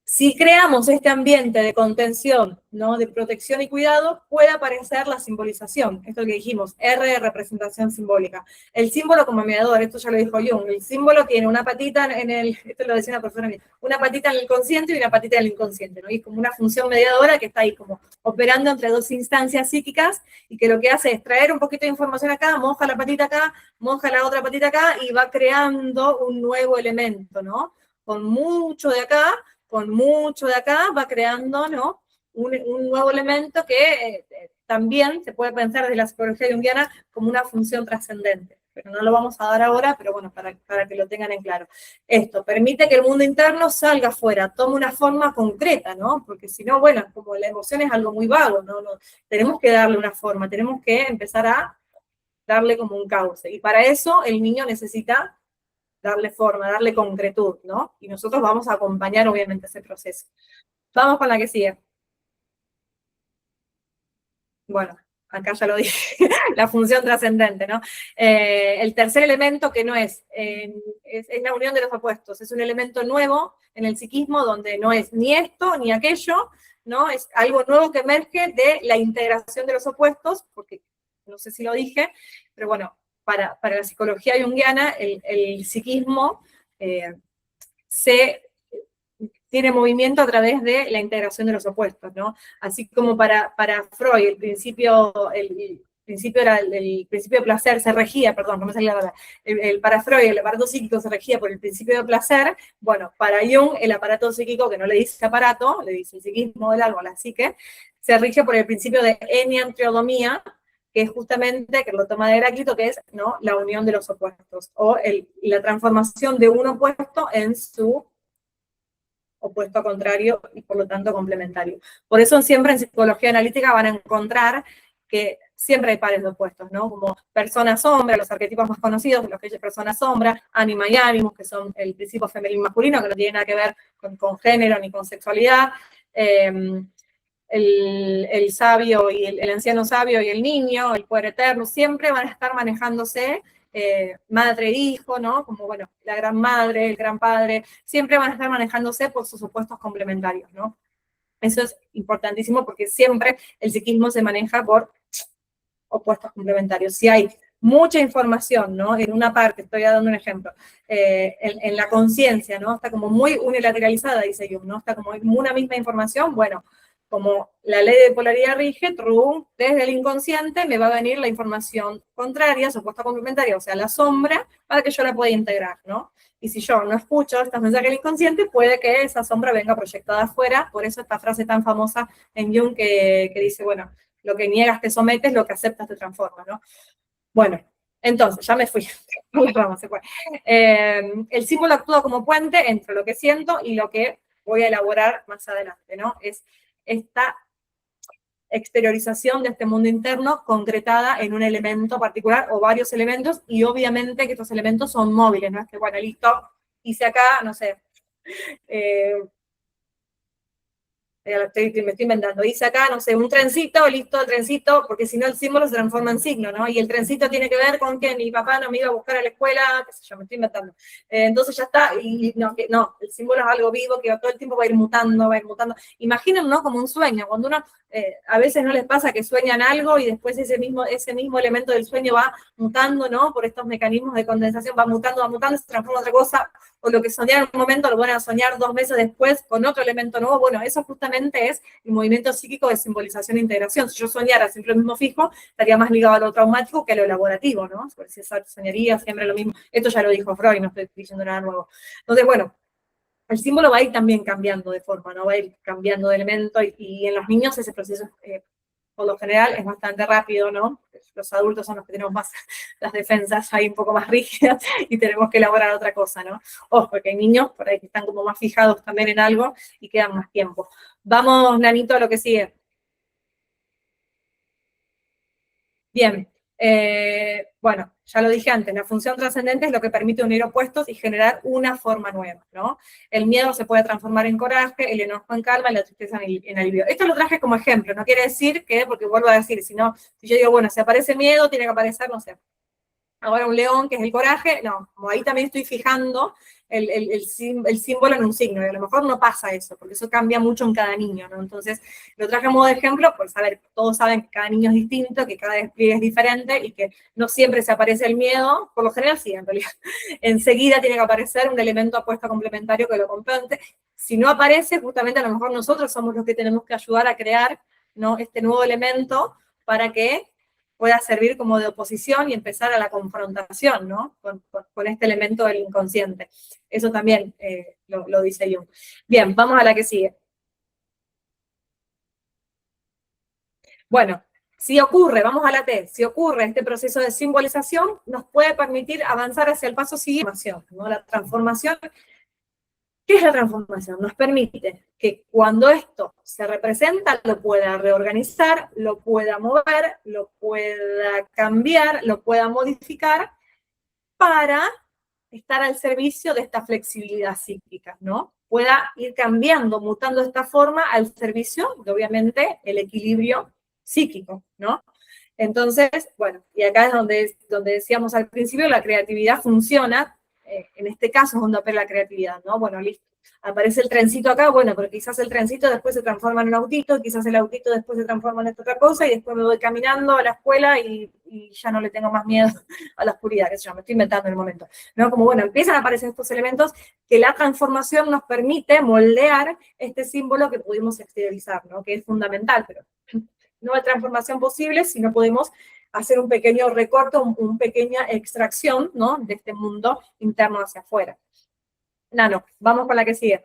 Si creamos este ambiente de contención, ¿no? De protección y cuidado, puede aparecer la simbolización. Esto es lo que dijimos, R de representación simbólica. El símbolo como mediador, esto ya lo dijo Jung, el símbolo tiene una patita esto lo decía una persona mía, una patita en el consciente y una patita en el inconsciente, ¿no? Y es como una función mediadora que está ahí como operando entre dos instancias psíquicas y que lo que hace es traer un poquito de información acá, moja la patita acá, moja la otra patita acá y va creando un nuevo elemento, ¿no? Con mucho de acá, va creando, ¿no? Un nuevo elemento que también se puede pensar desde la psicología junguiana como una función trascendente. Pero no lo vamos a dar ahora, pero bueno, para que lo tengan en claro. Esto permite que el mundo interno salga afuera, tome una forma concreta, ¿no? Porque si no, bueno, como la emoción es algo muy vago, ¿no? Tenemos que darle una forma, tenemos que empezar a darle como un cauce. Y para eso el niño necesita darle forma, darle concretud, ¿no? Y nosotros vamos a acompañar, obviamente, ese proceso. Vamos con la que sigue. Bueno, acá ya lo dije, la función trascendente, ¿no? El tercer elemento que no es la unión de los opuestos, es un elemento nuevo en el psiquismo donde no es ni esto ni aquello, ¿no? Es algo nuevo que emerge de la integración de los opuestos, porque no sé si lo dije, pero bueno, para la psicología junguiana, el psiquismo tiene movimiento a través de la integración de los opuestos, ¿no? Así como para Freud el principio era el principio de placer, se regía, perdón, no me salía la palabra, para Freud el aparato psíquico se regía por el principio de placer, bueno, para Jung el aparato psíquico, que no le dice aparato, le dice el psiquismo del algo, la psique, se rige por el principio de enantiodonía, que es justamente, que lo toma de Heráclito, que es, ¿no?, la unión de los opuestos, o la transformación de un opuesto en su opuesto contrario y por lo tanto complementario. Por eso siempre en psicología analítica van a encontrar que siempre hay pares de opuestos, ¿no? Como persona-sombra, los arquetipos más conocidos, los que es persona-sombra, ánima y ánimos, que son el principio femenino y masculino, que no tiene nada que ver con género ni con sexualidad, el sabio y el anciano sabio y el niño, el poder eterno, siempre van a estar manejándose madre e hijo, ¿no? Como, bueno, la gran madre, el gran padre, siempre van a estar manejándose por sus opuestos complementarios, ¿no? Eso es importantísimo porque siempre el psiquismo se maneja por opuestos complementarios. Si hay mucha información, ¿no? En una parte, estoy dando un ejemplo, en la conciencia, ¿no? Está como muy unilateralizada, dice Jung, ¿no? Está como una misma información, bueno, como la ley de polaridad rige, desde el inconsciente me va a venir la información contraria, su opuesta complementaria, o sea, la sombra, para que yo la pueda integrar, ¿no? Y si yo no escucho estos mensajes del inconsciente, puede que esa sombra venga proyectada afuera, por eso esta frase tan famosa en Jung que dice, bueno, lo que niegas te sometes, lo que aceptas te transforma, ¿no? Bueno, entonces, ya me fui, se fue. El símbolo actúa como puente entre lo que siento y lo que voy a elaborar más adelante, ¿no? Es esta exteriorización de este mundo interno concretada en un elemento particular o varios elementos, y obviamente que estos elementos son móviles, no es que, bueno, listo, hice acá, no sé, me estoy inventando, hice acá, no sé, un trencito, listo, el trencito, porque si no el símbolo se transforma en signo, ¿no? Y el trencito tiene que ver con que mi papá no me iba a buscar a la escuela, qué sé yo, me estoy inventando. Entonces ya está, y no, el símbolo es algo vivo que todo el tiempo va a ir mutando, va a ir mutando. Imaginen, ¿no? Como un sueño, cuando uno, a veces no les pasa que sueñan algo y después ese mismo elemento del sueño va mutando, ¿no? Por estos mecanismos de condensación, va mutando, se transforma en otra cosa, o lo que soñaron en un momento lo van a soñar 2 meses después con otro elemento nuevo. Bueno, eso justamente es el movimiento psíquico de simbolización e integración. Si yo soñara siempre lo mismo fijo, estaría más ligado a lo traumático que a lo elaborativo, ¿no? Porque si soñaría siempre lo mismo. Esto ya lo dijo Freud, no estoy diciendo nada nuevo. Entonces, bueno, el símbolo va a ir también cambiando de forma, ¿no? Va a ir cambiando de elemento, y en los niños ese proceso por lo general es bastante rápido, ¿no? Los adultos son los que tenemos más las defensas ahí un poco más rígidas y tenemos que elaborar otra cosa, ¿no? Ojo, porque hay niños por ahí que están como más fijados también en algo y quedan más tiempo. Vamos, Nanito, a lo que sigue. Bien, bueno, ya lo dije antes, la función trascendente es lo que permite unir opuestos y generar una forma nueva, ¿no? El miedo se puede transformar en coraje, el enojo en calma y la tristeza en alivio. Esto lo traje como ejemplo, no quiere decir que, porque vuelvo a decir, si yo digo, bueno, si aparece miedo, tiene que aparecer, no sé, ahora un león, que es el coraje, no, como ahí también estoy fijando el símbolo en un signo, y a lo mejor no pasa eso, porque eso cambia mucho en cada niño, ¿no? Entonces, lo traje a modo de ejemplo, pues, a ver, todos saben que cada niño es distinto, que cada despliegue es diferente, y que no siempre se aparece el miedo, por lo general sí, en realidad, enseguida tiene que aparecer un elemento apuesto complementario que lo complemente. Si no aparece, justamente a lo mejor nosotros somos los que tenemos que ayudar a crear, ¿no?, este nuevo elemento para que pueda servir como de oposición y empezar a la confrontación, ¿no?, con este elemento del inconsciente. Eso también lo dice Jung. Bien, vamos a la que sigue. Bueno, si ocurre, vamos a la T, si ocurre este proceso de simbolización, nos puede permitir avanzar hacia el paso siguiente, ¿no? La transformación. ¿Qué es la transformación? Nos permite que cuando esto se representa, lo pueda reorganizar, lo pueda mover, lo pueda cambiar, lo pueda modificar para estar al servicio de esta flexibilidad psíquica, ¿no? Pueda ir cambiando, mutando de esta forma al servicio de, obviamente, el equilibrio psíquico, ¿no? Entonces, bueno, y acá es donde decíamos al principio, la creatividad funciona, en este caso es donde opera la creatividad, ¿no? Bueno, listo, aparece el trencito acá, bueno, pero quizás el trencito después se transforma en un autito, quizás el autito después se transforma en esta otra cosa, y después me voy caminando a la escuela y ya no le tengo más miedo a la oscuridad, que se llama, me estoy inventando en el momento, ¿no? Como, bueno, empiezan a aparecer estos elementos que la transformación nos permite moldear este símbolo que pudimos exteriorizar, ¿no? Que es fundamental, pero no hay transformación posible si no podemos hacer un pequeño recorte, una pequeña extracción, ¿no? De este mundo interno hacia afuera. Nano, vamos con la que sigue.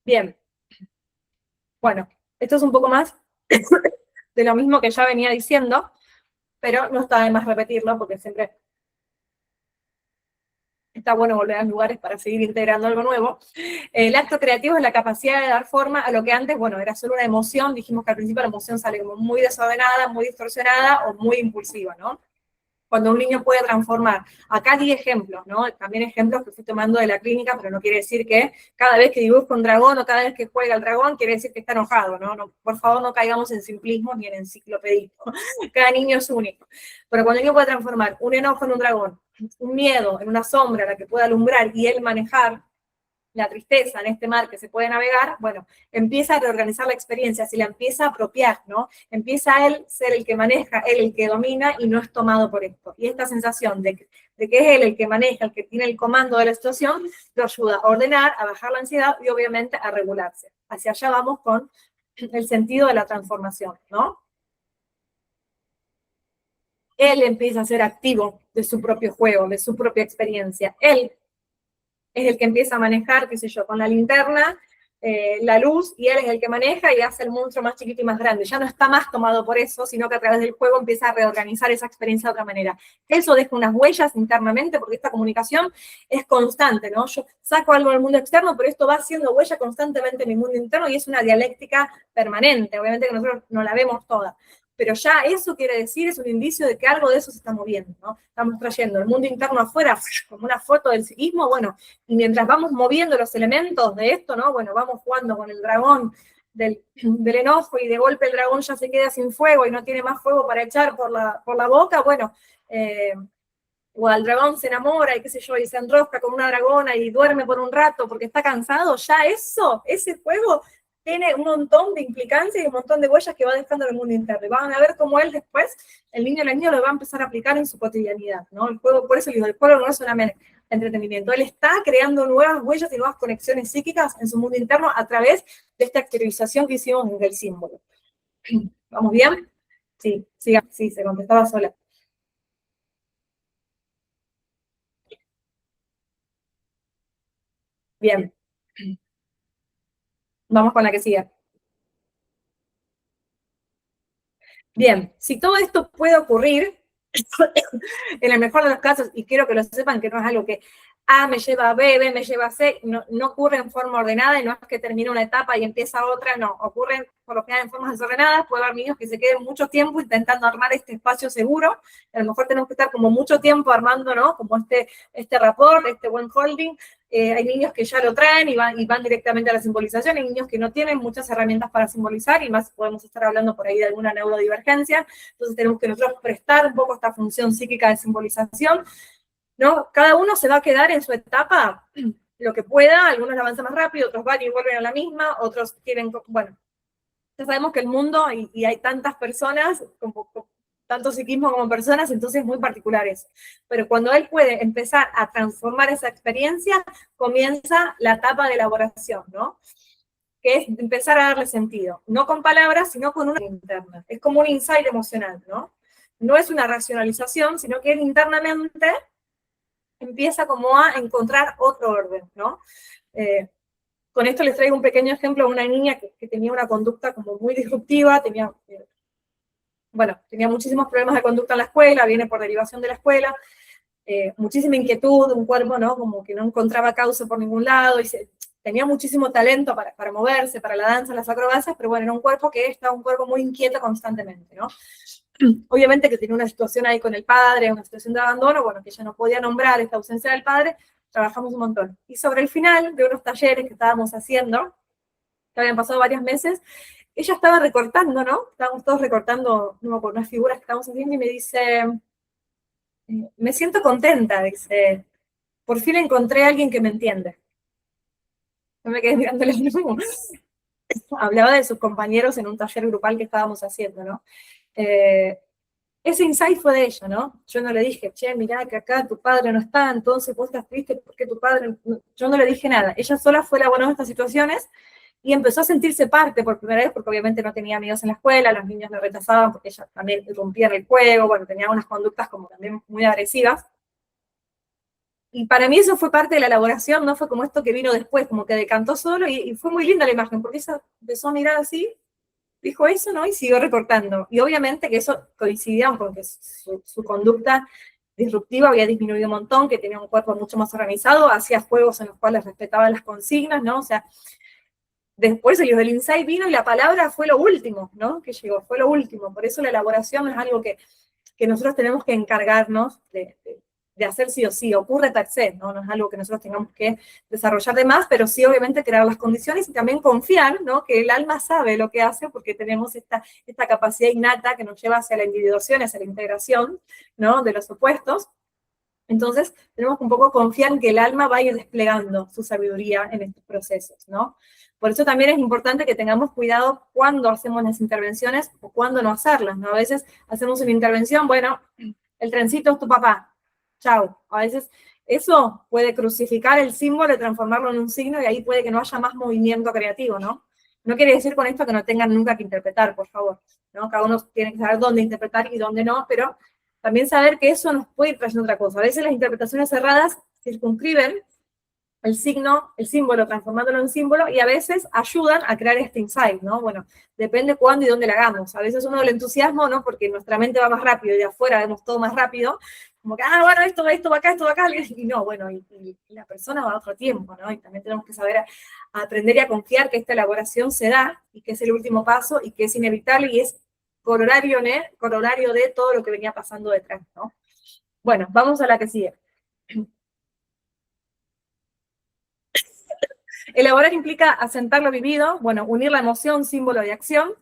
Bien. Bueno, esto es un poco más de lo mismo que ya venía diciendo, pero no está de más repetirlo porque siempre está bueno volver a los lugares para seguir integrando algo nuevo. El acto creativo es la capacidad de dar forma a lo que antes, bueno, era solo una emoción. Dijimos que al principio la emoción sale como muy desordenada, muy distorsionada o muy impulsiva, ¿no? Cuando un niño puede transformar. Acá di ejemplos, ¿no? También ejemplos que fui tomando de la clínica, pero no quiere decir que cada vez que dibuja un dragón o cada vez que juega el dragón, quiere decir que está enojado, ¿no? No, por favor, no caigamos en simplismo ni en enciclopedismo. Cada niño es único. Pero cuando el niño puede transformar un enojo en un dragón, un miedo en una sombra a la que pueda alumbrar y él manejar la tristeza en este mar que se puede navegar, bueno, empieza a reorganizar la experiencia, se la empieza a apropiar, ¿no? Empieza él ser el que maneja, él el que domina y no es tomado por esto. Y esta sensación de que es él el que maneja, el que tiene el comando de la situación, lo ayuda a ordenar, a bajar la ansiedad y obviamente a regularse. Hacia allá vamos con el sentido de la transformación, ¿no? Él empieza a ser activo de su propio juego, de su propia experiencia. Él es el que empieza a manejar, qué sé yo, con la linterna, la luz, y él es el que maneja y hace el monstruo más chiquito y más grande. Ya no está más tomado por eso, sino que a través del juego empieza a reorganizar esa experiencia de otra manera. Eso deja unas huellas internamente, porque esta comunicación es constante, ¿no? Yo saco algo del mundo externo, pero esto va haciendo huella constantemente en mi mundo interno y es una dialéctica permanente. Obviamente que nosotros no la vemos toda, pero ya eso quiere decir, es un indicio de que algo de eso se está moviendo, ¿no? Estamos trayendo el mundo interno afuera, como una foto del psiquismo, bueno, y mientras vamos moviendo los elementos de esto, ¿no? Bueno, vamos jugando con el dragón del enojo y de golpe el dragón ya se queda sin fuego y no tiene más fuego para echar por la boca, bueno, o el dragón se enamora y qué sé yo, y se enrosca con una dragona y duerme por un rato porque está cansado, ya eso, ese juego tiene un montón de implicancias y un montón de huellas que va dejando en el mundo interno. Y van a ver cómo él después, el niño o la niña lo va a empezar a aplicar en su cotidianidad, ¿no? El juego, por eso digo, el juego no es solamente entretenimiento. Él está creando nuevas huellas y nuevas conexiones psíquicas en su mundo interno a través de esta exteriorización que hicimos en el símbolo. ¿Vamos bien? Sí, siga, sí, se contestaba sola. Bien. Vamos con la que sigue. Bien, si todo esto puede ocurrir, en el mejor de los casos, y quiero que lo sepan que no es algo que A me lleva a B, B me lleva a C, no ocurre en forma ordenada y no es que termina una etapa y empieza otra, no, ocurren por lo general en formas desordenadas. Puede haber niños que se queden mucho tiempo intentando armar este espacio seguro, a lo mejor tenemos que estar como mucho tiempo armando, ¿no? Como este rapport, este buen holding. Hay niños que ya lo traen y van directamente a la simbolización, hay niños que no tienen muchas herramientas para simbolizar y más podemos estar hablando por ahí de alguna neurodivergencia, entonces tenemos que nosotros prestar un poco esta función psíquica de simbolización, ¿no? Cada uno se va a quedar en su etapa lo que pueda, algunos avanzan más rápido, otros van y vuelven a la misma, otros quieren, bueno, ya sabemos que el mundo, y hay tantas personas, tanto psiquismo como personas, entonces es muy particular eso. Pero cuando él puede empezar a transformar esa experiencia, comienza la etapa de elaboración, ¿no? Que es empezar a darle sentido, no con palabras, sino con una interna. Es como un insight emocional, ¿no? No es una racionalización, sino que él internamente empieza como a encontrar otro orden, ¿no? Con esto les traigo un pequeño ejemplo de una niña que tenía una conducta como muy disruptiva, tenía muchísimos problemas de conducta en la escuela, viene por derivación de la escuela, muchísima inquietud, un cuerpo, ¿no? Como que no encontraba causa por ningún lado, y tenía muchísimo talento para moverse, para la danza, las acrobacias, pero bueno, era un cuerpo que estaba un cuerpo muy inquieto constantemente, ¿no? Obviamente que tenía una situación ahí con el padre, una situación de abandono, bueno, que ella no podía nombrar esta ausencia del padre, trabajamos un montón. Y sobre el final de unos talleres que estábamos haciendo, que habían pasado varios meses, ella estaba recortando, ¿no? Estábamos todos recortando, no, por unas figuras que estábamos haciendo, y me dice, me siento contenta, dice, por fin encontré a alguien que me entiende. Yo me quedé mirándole, no. Hablaba de sus compañeros en un taller grupal que estábamos haciendo, ¿no? Ese insight fue de ella, ¿no? Yo no le dije, che, mirá que acá tu padre no está, entonces vos estás triste porque tu padre... Yo no le dije nada. Ella sola fue la buena de estas situaciones y empezó a sentirse parte por primera vez, porque obviamente no tenía amigos en la escuela, los niños la rechazaban porque ella también rompía el juego, bueno, tenía unas conductas como también muy agresivas. Y para mí eso fue parte de la elaboración, no fue como esto que vino después, como que decantó solo, y fue muy linda la imagen, porque ella empezó a mirar así, dijo eso, ¿no? Y siguió recortando. Y obviamente que eso coincidía con que su conducta disruptiva había disminuido un montón, que tenía un cuerpo mucho más organizado, hacía juegos en los cuales respetaba las consignas, ¿no? O sea, después el del insight vino y la palabra fue lo último, ¿no? Que llegó, fue lo último. Por eso la elaboración es algo que nosotros tenemos que encargarnos de hacer sí o sí, ocurre per se, ¿no? No es algo que nosotros tengamos que desarrollar de más, pero sí obviamente crear las condiciones y también confiar, ¿no? Que el alma sabe lo que hace porque tenemos esta capacidad innata que nos lleva hacia la individuación, hacia la integración, ¿no? De los opuestos. Entonces, tenemos que un poco confiar en que el alma va a ir desplegando su sabiduría en estos procesos, ¿no? Por eso también es importante que tengamos cuidado cuando hacemos las intervenciones o cuando no hacerlas, ¿no? A veces hacemos una intervención, bueno, el trencito es tu papá, chao. A veces eso puede crucificar el símbolo y transformarlo en un signo y ahí puede que no haya más movimiento creativo, ¿no? No quiere decir con esto que no tengan nunca que interpretar, por favor, ¿no? Cada uno tiene que saber dónde interpretar y dónde no, pero también saber que eso nos puede ir trayendo otra cosa. A veces las interpretaciones cerradas circunscriben el signo, el símbolo, transformándolo en símbolo, y a veces ayudan a crear este insight, ¿no? Bueno, depende cuándo y dónde la hagamos. A veces uno del entusiasmo, ¿no? Porque nuestra mente va más rápido y de afuera vemos todo más rápido, como que, bueno, esto va acá, y no, bueno, y la persona va a otro tiempo, ¿no? Y también tenemos que saber aprender y a confiar que esta elaboración se da, y que es el último paso, y que es inevitable, y es corolario de todo lo que venía pasando detrás, ¿no? Bueno, vamos a la que sigue. Elaborar implica asentar lo vivido, bueno, unir la emoción, símbolo y acción,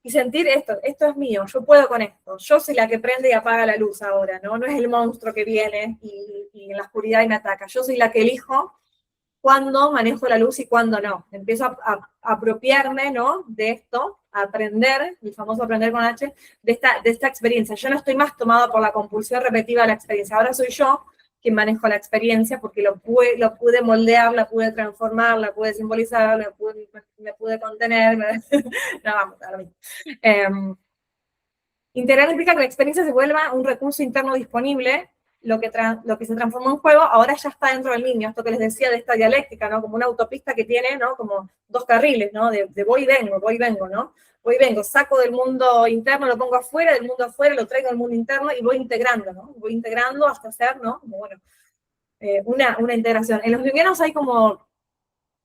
y sentir esto es mío, yo puedo con esto, yo soy la que prende y apaga la luz ahora, ¿no? No es el monstruo que viene y en la oscuridad y me ataca, yo soy la que elijo cuándo manejo la luz y cuándo no. Empiezo a apropiarme, ¿no? De esto, a aprender, el famoso aprender con H, de esta experiencia. Yo no estoy más tomada por la compulsión repetitiva de la experiencia, ahora soy yo quien manejo la experiencia porque lo pude moldear, la pude transformar, la pude simbolizar, me pude contener, no, vamos, a lo mismo. Integrar implica que la experiencia se vuelva un recurso interno disponible, lo que se transformó en juego, ahora ya está dentro del niño, esto que les decía de esta dialéctica, ¿no? Como una autopista que tiene, ¿no? Como dos carriles, ¿no? De voy y vengo, ¿no? Voy y vengo, saco del mundo interno, lo pongo afuera, del mundo afuera, lo traigo al mundo interno y voy integrando, ¿no? Voy integrando hasta hacer, ¿no? Como, bueno, una integración. En los junguianos hay como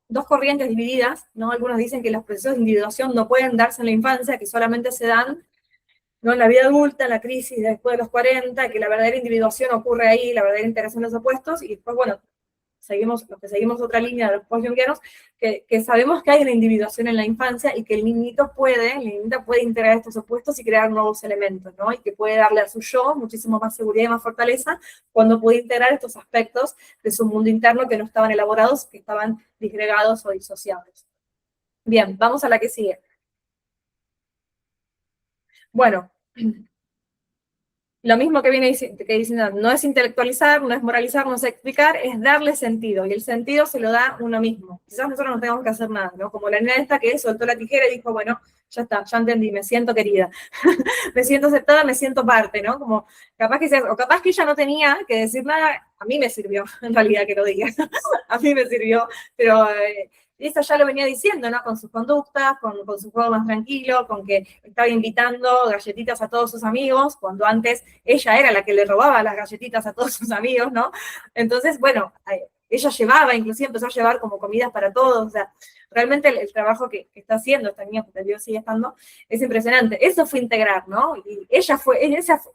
dos corrientes divididas, ¿no? Algunos dicen que los procesos de individuación no pueden darse en la infancia, que solamente se dan, ¿no? En la vida adulta, en la crisis después de los 40, que la verdadera individuación ocurre ahí, la verdadera integración de los opuestos, y después, bueno, los que seguimos otra línea de los post-junguianos, que sabemos que hay una individuación en la infancia y que la niñita puede integrar estos opuestos y crear nuevos elementos, ¿no? Y que puede darle a su yo muchísimo más seguridad y más fortaleza cuando puede integrar estos aspectos de su mundo interno que no estaban elaborados, que estaban disgregados o disociados. Bien, vamos a la que sigue. Bueno, lo mismo que viene diciendo, no es intelectualizar, no es moralizar, no es explicar, es darle sentido, y el sentido se lo da uno mismo. Quizás nosotros no tengamos que hacer nada, ¿no? Como la nena esta que soltó la tijera y dijo, bueno, ya está, ya entendí, me siento querida, me siento aceptada, me siento parte, ¿no? Como capaz que ella no tenía que decir nada, a mí me sirvió, en realidad que lo diga, a mí me sirvió, pero... Y ella ya lo venía diciendo, ¿no? Con sus conductas, con su juego más tranquilo, con que estaba invitando galletitas a todos sus amigos, cuando antes ella era la que le robaba las galletitas a todos sus amigos, ¿no? Entonces, bueno, ella llevaba, inclusive empezó a llevar como comidas para todos, o sea, realmente el trabajo que está haciendo esta niña, porque Dios sigue estando, es impresionante. Eso fue integrar, ¿no? Y ella fue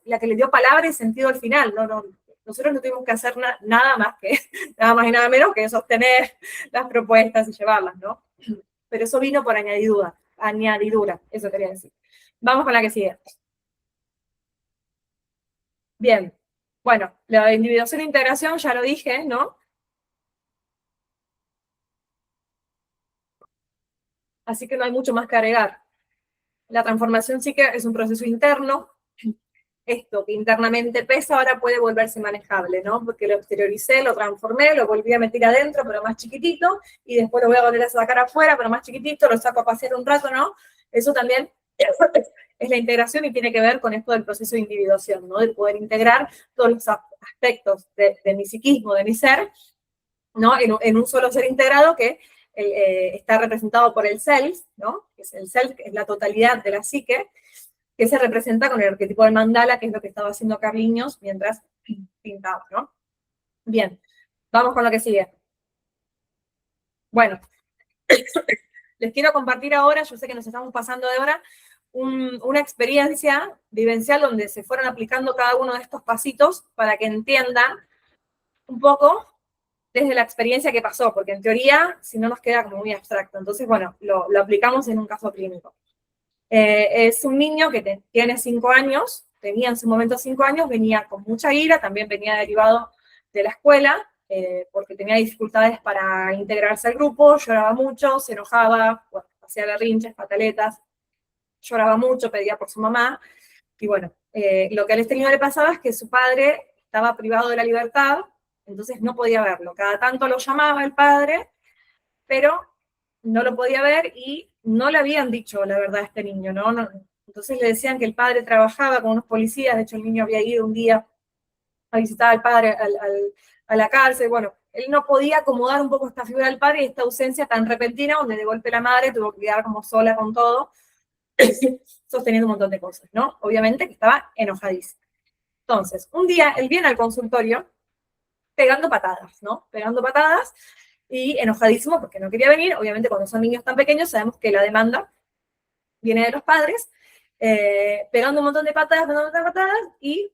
la que le dio palabra y sentido al final, ¿no? Nosotros no tuvimos que hacer nada más y nada menos que sostener las propuestas y llevarlas, ¿no? Pero eso vino por añadidura, eso quería decir. Vamos con la que sigue. Bien, bueno, la individuación e integración ya lo dije, ¿no? Así que no hay mucho más que agregar. La transformación sí que es un proceso interno. Esto que internamente pesa ahora puede volverse manejable, ¿no? Porque lo exterioricé, lo transformé, lo volví a meter adentro, pero más chiquitito, y después lo voy a volver a sacar afuera, pero más chiquitito, lo saco a pasear un rato, ¿no? Eso también es la integración y tiene que ver con esto del proceso de individuación, ¿no? De poder integrar todos los aspectos de mi psiquismo, de mi ser, ¿no? En un solo ser integrado que está representado por el self, ¿no? Que es el self, que es la totalidad de la psique, que se representa con el arquetipo del mandala, que es lo que estaba haciendo Carliños mientras pintaba, ¿no? Bien, vamos con lo que sigue. Bueno, les quiero compartir ahora, yo sé que nos estamos pasando de hora, una experiencia vivencial donde se fueron aplicando cada uno de estos pasitos para que entiendan un poco desde la experiencia que pasó, porque en teoría, si no nos queda como muy abstracto. Entonces, bueno, lo aplicamos en un caso clínico. Es un niño que tiene 5 años, tenía en su momento 5 años, venía con mucha ira, también venía derivado de la escuela, porque tenía dificultades para integrarse al grupo, lloraba mucho, se enojaba, bueno, hacía berrinches, pataletas, lloraba mucho, pedía por su mamá, y bueno, lo que a este niño le pasaba es que su padre estaba privado de la libertad, entonces no podía verlo. Cada tanto lo llamaba el padre, pero no lo podía ver y no le habían dicho la verdad a este niño, ¿no? Entonces le decían que el padre trabajaba con unos policías, de hecho el niño había ido un día a visitar al padre a la cárcel, bueno, él no podía acomodar un poco esta figura del padre y esta ausencia tan repentina, donde de golpe la madre tuvo que quedar como sola con todo, sosteniendo un montón de cosas, ¿no? Obviamente que estaba enojadísima. Entonces, un día él viene al consultorio pegando patadas, ¿no? Pegando patadas y enojadísimo porque no quería venir. Obviamente cuando son niños tan pequeños sabemos que la demanda viene de los padres, pegando un montón de patadas, y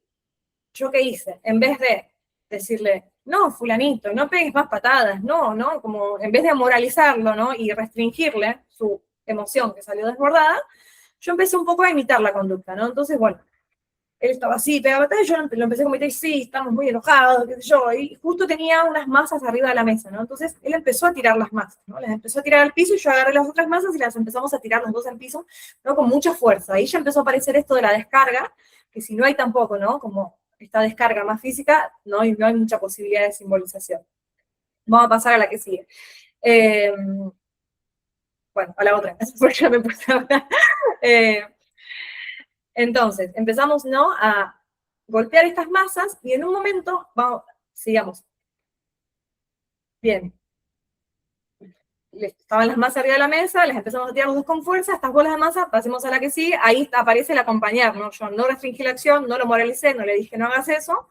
¿yo qué hice? En vez de decirle, no, fulanito, no pegues más patadas, no, como en vez de moralizarlo, ¿no? Y restringirle su emoción que salió desbordada, yo empecé un poco a imitar la conducta, ¿no? Entonces, bueno, él estaba así, pegaba batalla, yo lo empecé a comentar, sí, estamos muy enojados, qué sé yo, y justo tenía unas masas arriba de la mesa, ¿no? Entonces él empezó a tirar las masas, ¿no? Las empezó a tirar al piso y yo agarré las otras masas y las empezamos a tirar los dos al piso, ¿no? Con mucha fuerza. Ahí ya empezó a aparecer esto de la descarga, que si no hay tampoco, ¿no? Como esta descarga más física, no hay mucha posibilidad de simbolización. Vamos a pasar a la que sigue. Bueno, a la otra, porque ya me puse a hablar. Entonces, empezamos, ¿no?, a golpear estas masas y en un momento, vamos, sigamos. Bien. Estaban las masas arriba de la mesa, les empezamos a tirar los dos con fuerza, estas bolas de masa, pasemos a la que sigue, ahí aparece el acompañar, ¿no? Yo no restringí la acción, no lo moralicé, no le dije no hagas eso,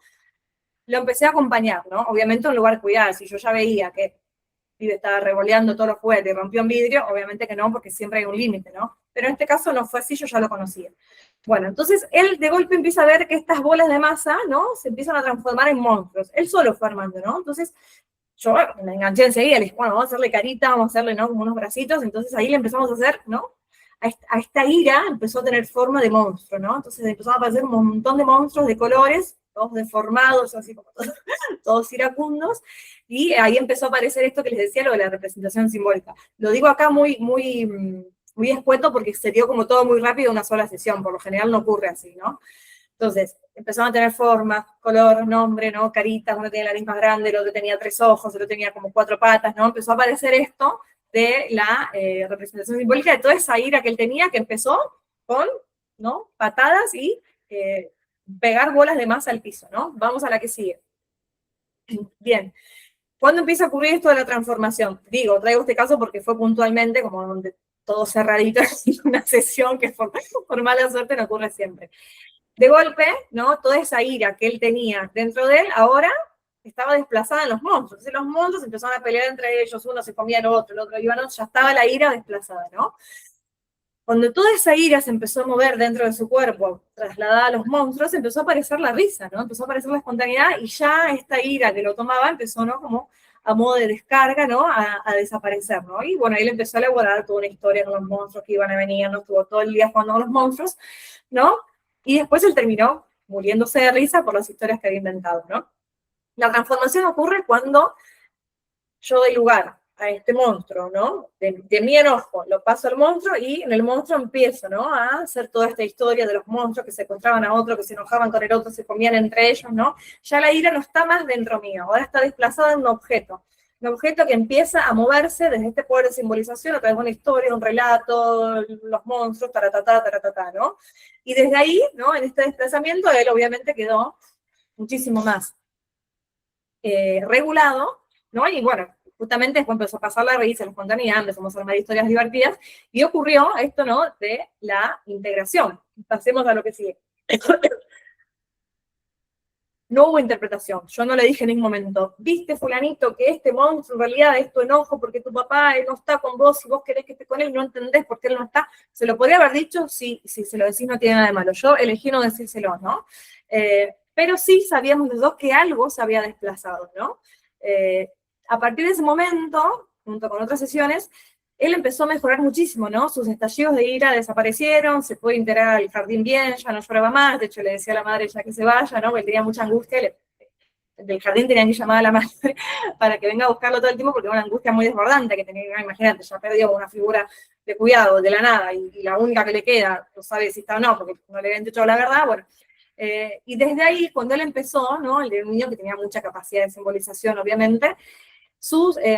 lo empecé a acompañar, ¿no? Obviamente en un lugar cuidado, si yo ya veía que el estaba revoleando todos los juguetes y rompió un vidrio, obviamente que no, porque siempre hay un límite, ¿no? Pero en este caso no fue así, yo ya lo conocía. Bueno, entonces él de golpe empieza a ver que estas bolas de masa, ¿no?, se empiezan a transformar en monstruos. Él solo fue armando, ¿no? Entonces yo me enganché enseguida, le dije, bueno, vamos a hacerle carita, vamos a hacerle, ¿no?, como unos bracitos. Entonces ahí le empezamos a hacer, ¿no?, a esta ira empezó a tener forma de monstruo, ¿no? Entonces empezaron a aparecer un montón de monstruos de colores, todos deformados, así como todos iracundos, y ahí empezó a aparecer esto que les decía, lo de la representación simbólica. Lo digo acá muy escueto porque se dio como todo muy rápido en una sola sesión, por lo general no ocurre así, ¿no? Entonces, empezaron a tener forma, color, nombre, ¿no? Caritas, uno tenía la nariz más grande, el otro tenía 3 ojos, el otro tenía como 4 patas, ¿no? Empezó a aparecer esto de la representación simbólica de toda esa ira que él tenía, que empezó con, ¿no?, patadas y pegar bolas de masa al piso, ¿no? Vamos a la que sigue. Bien. ¿Cuándo empieza a ocurrir esto de la transformación? Digo, traigo este caso porque fue puntualmente como donde todo cerradito en una sesión que por mala suerte no ocurre siempre. De golpe, ¿no?, toda esa ira que él tenía dentro de él, ahora estaba desplazada en los monstruos. Entonces los monstruos empezaron a pelear entre ellos, uno se comía al otro, el otro iba, ¿no? Ya estaba la ira desplazada, ¿no? Cuando toda esa ira se empezó a mover dentro de su cuerpo, trasladada a los monstruos, empezó a aparecer la risa, ¿no? Empezó a aparecer la espontaneidad y ya esta ira que lo tomaba empezó, ¿no? Como a modo de descarga, ¿no? A desaparecer, ¿no? Y bueno, ahí le empezó a elaborar toda una historia con los monstruos que iban a venir, ¿no? Estuvo todo el día jugando con los monstruos, ¿no? Y después él terminó muriéndose de risa por las historias que había inventado, ¿no? La transformación ocurre cuando yo doy lugar a este monstruo, ¿no? De mi enojo, lo paso al monstruo y en el monstruo empiezo, ¿no? A hacer toda esta historia de los monstruos que secuestraban a otro, que se enojaban con el otro, se comían entre ellos, ¿no? Ya la ira no está más dentro mío, ahora está desplazada en un objeto que empieza a moverse desde este poder de simbolización a través de una historia, un relato, los monstruos, taratata, ¿no? Y desde ahí, ¿no? En este desplazamiento, él obviamente quedó muchísimo más regulado, ¿no? Y bueno, justamente después empezó a pasar la risa, la espontaneidad, empezamos a armar historias divertidas, y ocurrió esto, ¿no? De la integración. Pasemos a lo que sigue. No hubo interpretación. Yo no le dije en ningún momento, viste, fulanito, que este monstruo en realidad es tu enojo porque tu papá no está con vos y vos querés que esté con él, no entendés por qué él no está. Se lo podría haber dicho, si se lo decís no tiene nada de malo. Yo elegí no decírselo, ¿no? Pero sí sabíamos los dos que algo se había desplazado, ¿no? A partir de ese momento, junto con otras sesiones, él empezó a mejorar muchísimo, ¿no? Sus estallidos de ira desaparecieron, se pudo integrar al jardín bien, ya no lloraba más, de hecho le decía a la madre ya que se vaya, ¿no? Porque él tenía mucha angustia, del jardín tenían que llamar a la madre para que venga a buscarlo todo el tiempo, porque era una angustia muy desbordante que tenía, imagínate, ya perdió una figura de cuidado de la nada, y la única que le queda, no sabe si está o no, porque no le habían dicho la verdad, bueno. Y desde ahí, cuando él empezó, ¿no? El niño que tenía mucha capacidad de simbolización, obviamente,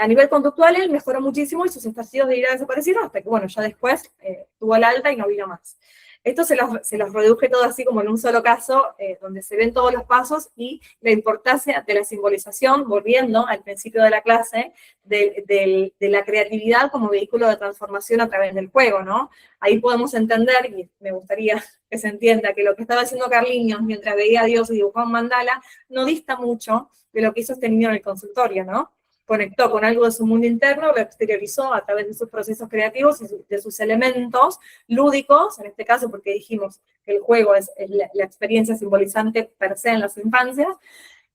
a nivel conductual él mejoró muchísimo y sus estallidos de ira desaparecieron hasta que, bueno, ya después tuvo el alta y no vino más. Esto se los reduje todo así como en un solo caso, donde se ven todos los pasos y la importancia de la simbolización, volviendo al principio de la clase, de la creatividad como vehículo de transformación a través del juego, ¿no? Ahí podemos entender, y me gustaría que se entienda, que lo que estaba haciendo Carliños mientras veía a Dios y dibujaba un mandala, no dista mucho de lo que hizo este niño en el consultorio, ¿no? Conectó con algo de su mundo interno, lo exteriorizó a través de sus procesos creativos y de sus elementos lúdicos, en este caso porque dijimos que el juego es la experiencia simbolizante per se en las infancias,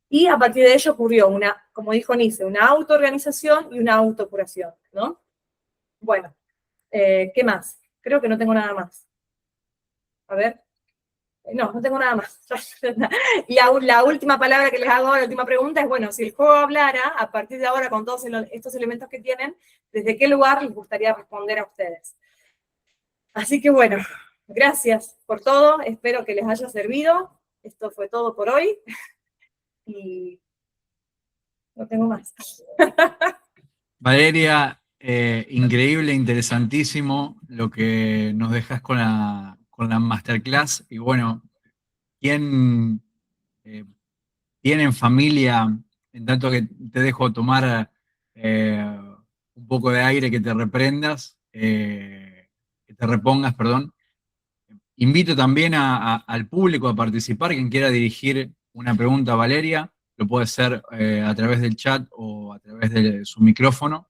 y a partir de ello ocurrió como dijo Nice, una autoorganización y una autocuración, ¿no? Bueno, ¿qué más? Creo que no tengo nada más. A ver. No tengo nada más. La última palabra que les hago, la última pregunta es, bueno, si el juego hablara, a partir de ahora, con todos estos elementos que tienen, ¿desde qué lugar les gustaría responder a ustedes? Así que bueno, gracias por todo, espero que les haya servido. Esto fue todo por hoy. Y no tengo más. Valeria, increíble, interesantísimo lo que nos dejas con la masterclass. Y bueno, ¿quién tiene familia? En tanto que te dejo tomar un poco de aire, que te reprendas, que te repongas, perdón. Invito también al público a participar, quien quiera dirigir una pregunta a Valeria, lo puede hacer a través del chat o a través de su micrófono.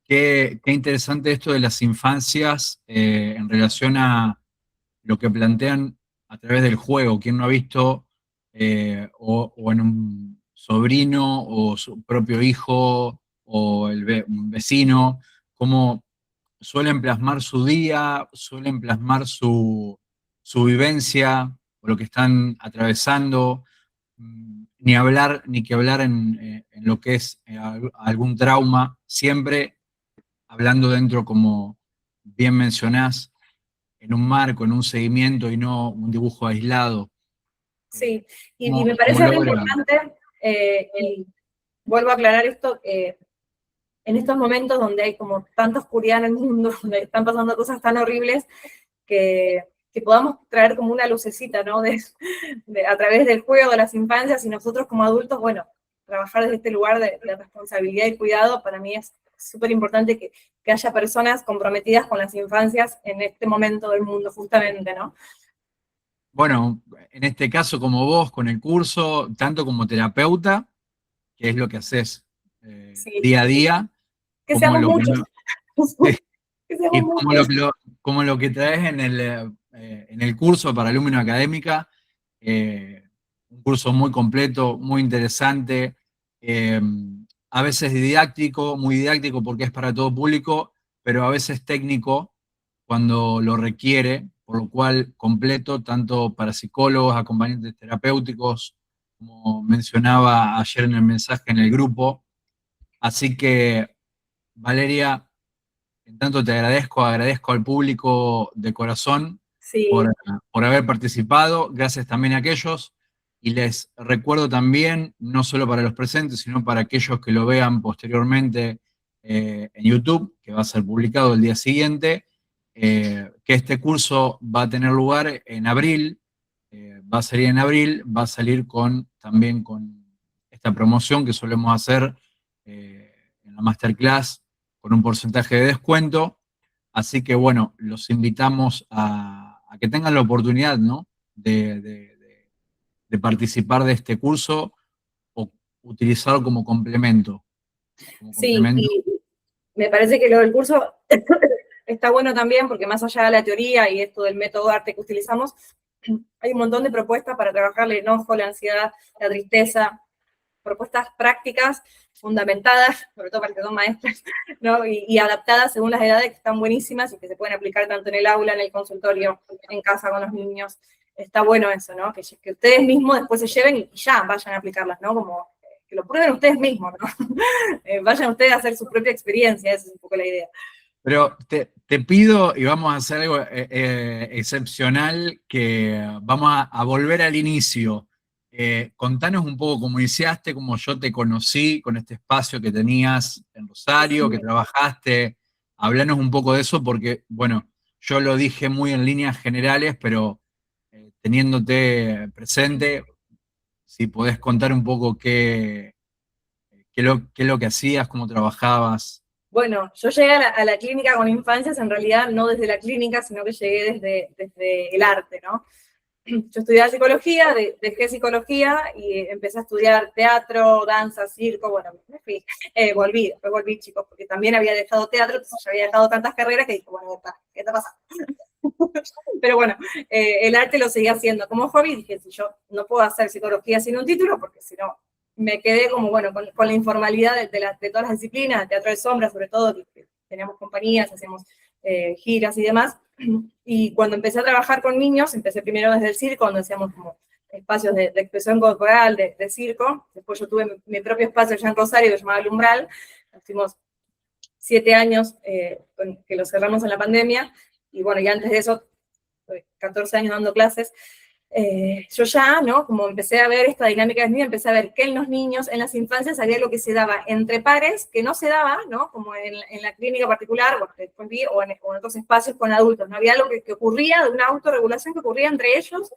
Qué interesante esto de las infancias en relación a lo que plantean a través del juego. ¿Quién no ha visto o en un sobrino o su propio hijo o un vecino, cómo suelen plasmar su día, suelen plasmar su vivencia o lo que están atravesando? Ni que hablar en lo que es algún trauma, siempre hablando dentro, como bien mencionás, en un marco, en un seguimiento y no un dibujo aislado. Sí, y me parece muy importante, y vuelvo a aclarar esto, en estos momentos donde hay como tanta oscuridad en el mundo, donde están pasando cosas tan horribles, que podamos traer como una lucecita, ¿no? A través del juego de las infancias, y nosotros como adultos, bueno, trabajar desde este lugar de responsabilidad y cuidado, para mí es súper importante que haya personas comprometidas con las infancias en este momento del mundo, justamente, ¿no? Bueno, en este caso como vos, con el curso, tanto como terapeuta, que es lo que haces Sí. día a día. Que seamos muchos. Que seamos Y muchos. como lo que traes en el curso para Lumina Académica, un curso muy completo, muy interesante, eh, a veces didáctico, muy didáctico porque es para todo público, pero a veces técnico cuando lo requiere, por lo cual completo tanto para psicólogos, acompañantes terapéuticos, como mencionaba ayer en el mensaje en el grupo. Así que, Valeria, en tanto te agradezco al público de corazón Sí, por, por haber participado, gracias también a aquellos, y les recuerdo también, no solo para los presentes, sino para aquellos que lo vean posteriormente en YouTube, que va a ser publicado el día siguiente, que este curso va a tener lugar en abril, va a salir en abril, va a salir también con esta promoción que solemos hacer en la masterclass con un porcentaje de descuento. Así que bueno, los invitamos a que tengan la oportunidad, ¿no? de participar de este curso o utilizarlo como complemento. Como sí, complemento. y me parece que lo del curso está bueno también porque más allá de la teoría y esto del método arte que utilizamos, hay un montón de propuestas para trabajar el enojo, la ansiedad, la tristeza, propuestas prácticas, fundamentadas, sobre todo para que son maestras, ¿no? Y adaptadas según las edades, que están buenísimas y que se pueden aplicar tanto en el aula, en el consultorio, en casa con los niños. Está bueno eso, ¿no? Que ustedes mismos después se lleven y ya vayan a aplicarlas, ¿no? Como que lo prueben ustedes mismos, ¿no? Vayan ustedes a hacer su propia experiencia, esa es un poco la idea. Pero te pido, y vamos a hacer algo excepcional, que vamos a volver al inicio. Contanos un poco cómo iniciaste, cómo yo te conocí con este espacio que tenías en Rosario, que trabajaste. Hablanos un poco de eso, porque, bueno, yo lo dije muy en líneas generales, pero teniéndote presente, si podés contar un poco qué es lo que hacías, cómo trabajabas. Bueno, yo llegué a la clínica con infancias, en realidad no desde la clínica, sino que llegué desde el arte, ¿no? Yo estudiaba psicología, dejé psicología y empecé a estudiar teatro, danza, circo, bueno, me fui, después volví, chicos, porque también había dejado teatro, entonces ya había dejado tantas carreras que dije, bueno, ¿qué está pasando? Pero bueno, el arte lo seguía haciendo como hobby, dije, si yo no puedo hacer psicología sin un título, porque si no, me quedé como, bueno, con la informalidad de todas las disciplinas, teatro de sombra, sobre todo, que teníamos compañías, hacíamos giras y demás. Y cuando empecé a trabajar con niños, empecé primero desde el circo, donde hacíamos como espacios de expresión corporal, de circo. Después yo tuve mi propio espacio allá en Rosario, que se llamaba El Umbral. Hicimos 7 años que lo cerramos en la pandemia. Y bueno, y antes de eso, 14 años dando clases. Yo ya, ¿no? Como empecé a ver esta dinámica de niños, empecé a ver que en los niños, en las infancias, había lo que se daba entre pares, que no se daba, ¿no? Como en la clínica particular, bueno, después vi, o en otros espacios con adultos, ¿no? Había algo que ocurría, de una autorregulación que ocurría entre ellos,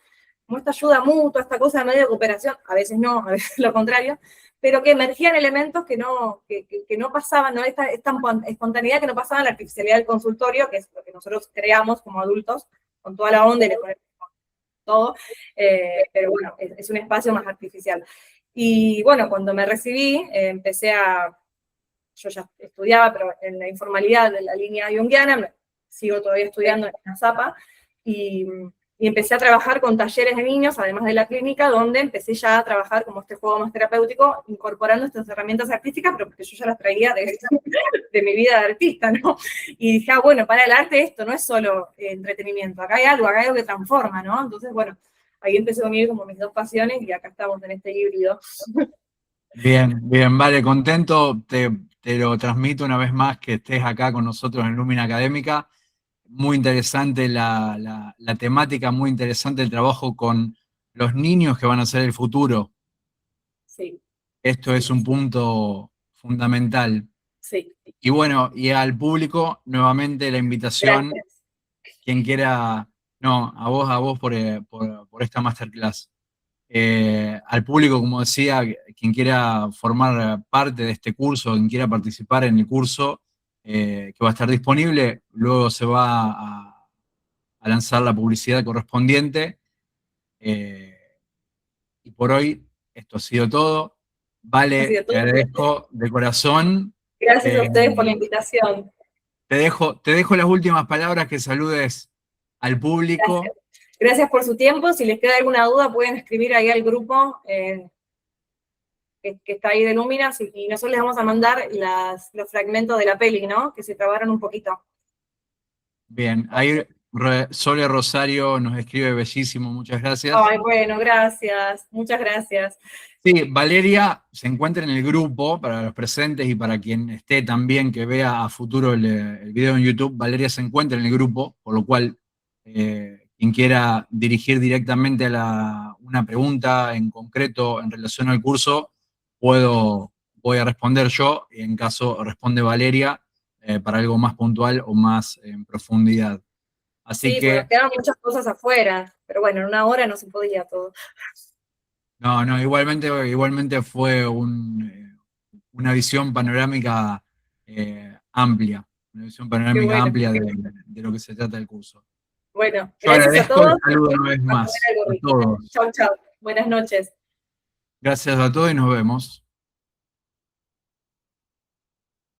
como esta ayuda mutua, esta cosa de medio de cooperación, a veces no, a veces lo contrario, pero que emergían elementos que no pasaban, ¿no? Esta espontaneidad que no pasaba en la artificialidad del consultorio, que es lo que nosotros creamos como adultos, con toda la onda y le ponemos todo, pero bueno, es un espacio más artificial. Y bueno, cuando me recibí, yo ya estudiaba, pero en la informalidad de la línea junguiana, sigo todavía estudiando en la Zapa, y empecé a trabajar con talleres de niños, además de la clínica, donde empecé ya a trabajar como este juego más terapéutico, incorporando estas herramientas artísticas, pero porque yo ya las traía de mi vida de artista, ¿no? Y dije, bueno, para el arte esto no es solo entretenimiento, acá hay algo que transforma, ¿no? Entonces, bueno, ahí empecé a unir como mis dos pasiones y acá estamos en este híbrido. Bien, bien, vale, contento, te lo transmito una vez más que estés acá con nosotros en Lumina Académica. Muy interesante la temática, muy interesante el trabajo con los niños que van a ser el futuro. Sí. Esto Sí, es un punto fundamental. sí. Y bueno, y al público, nuevamente la invitación, Gracias. quien quiera, no, a vos por esta masterclass. Al público, como decía, quien quiera formar parte de este curso, quien quiera participar en el curso, que va a estar disponible, luego se va a lanzar la publicidad correspondiente. Y por hoy, esto ha sido todo. Ha Vale, sido te todo. agradezco de corazón. Gracias a Eh, ustedes por la invitación. Te dejo las últimas palabras, que saludes al público. Gracias. Gracias por su tiempo. Si les queda alguna duda, pueden escribir ahí al grupo que está ahí de Luminas, y nosotros les vamos a mandar los fragmentos de la peli, ¿no? Que se trabaron un poquito. Bien, ahí Sole Rosario nos escribe bellísimo, muchas gracias. Ay, bueno, gracias. Muchas gracias. Sí, Valeria se encuentra en el grupo, para los presentes y para quien esté también, que vea a futuro el video en YouTube. Valeria se encuentra en el grupo, por lo cual quien quiera dirigir directamente una pregunta en concreto en relación al curso, voy a responder yo, y en caso responde Valeria para algo más puntual o más en profundidad. Así Sí, que porque quedaron muchas cosas afuera, pero bueno, en una hora no se podía todo. no, igualmente fue una visión panorámica amplia, una visión panorámica bueno. amplia de lo que se trata del curso. Bueno, Yo gracias a agradezco todos. y saludo una vez más a todos. Chau, chau. Buenas noches. Gracias a todos y nos vemos.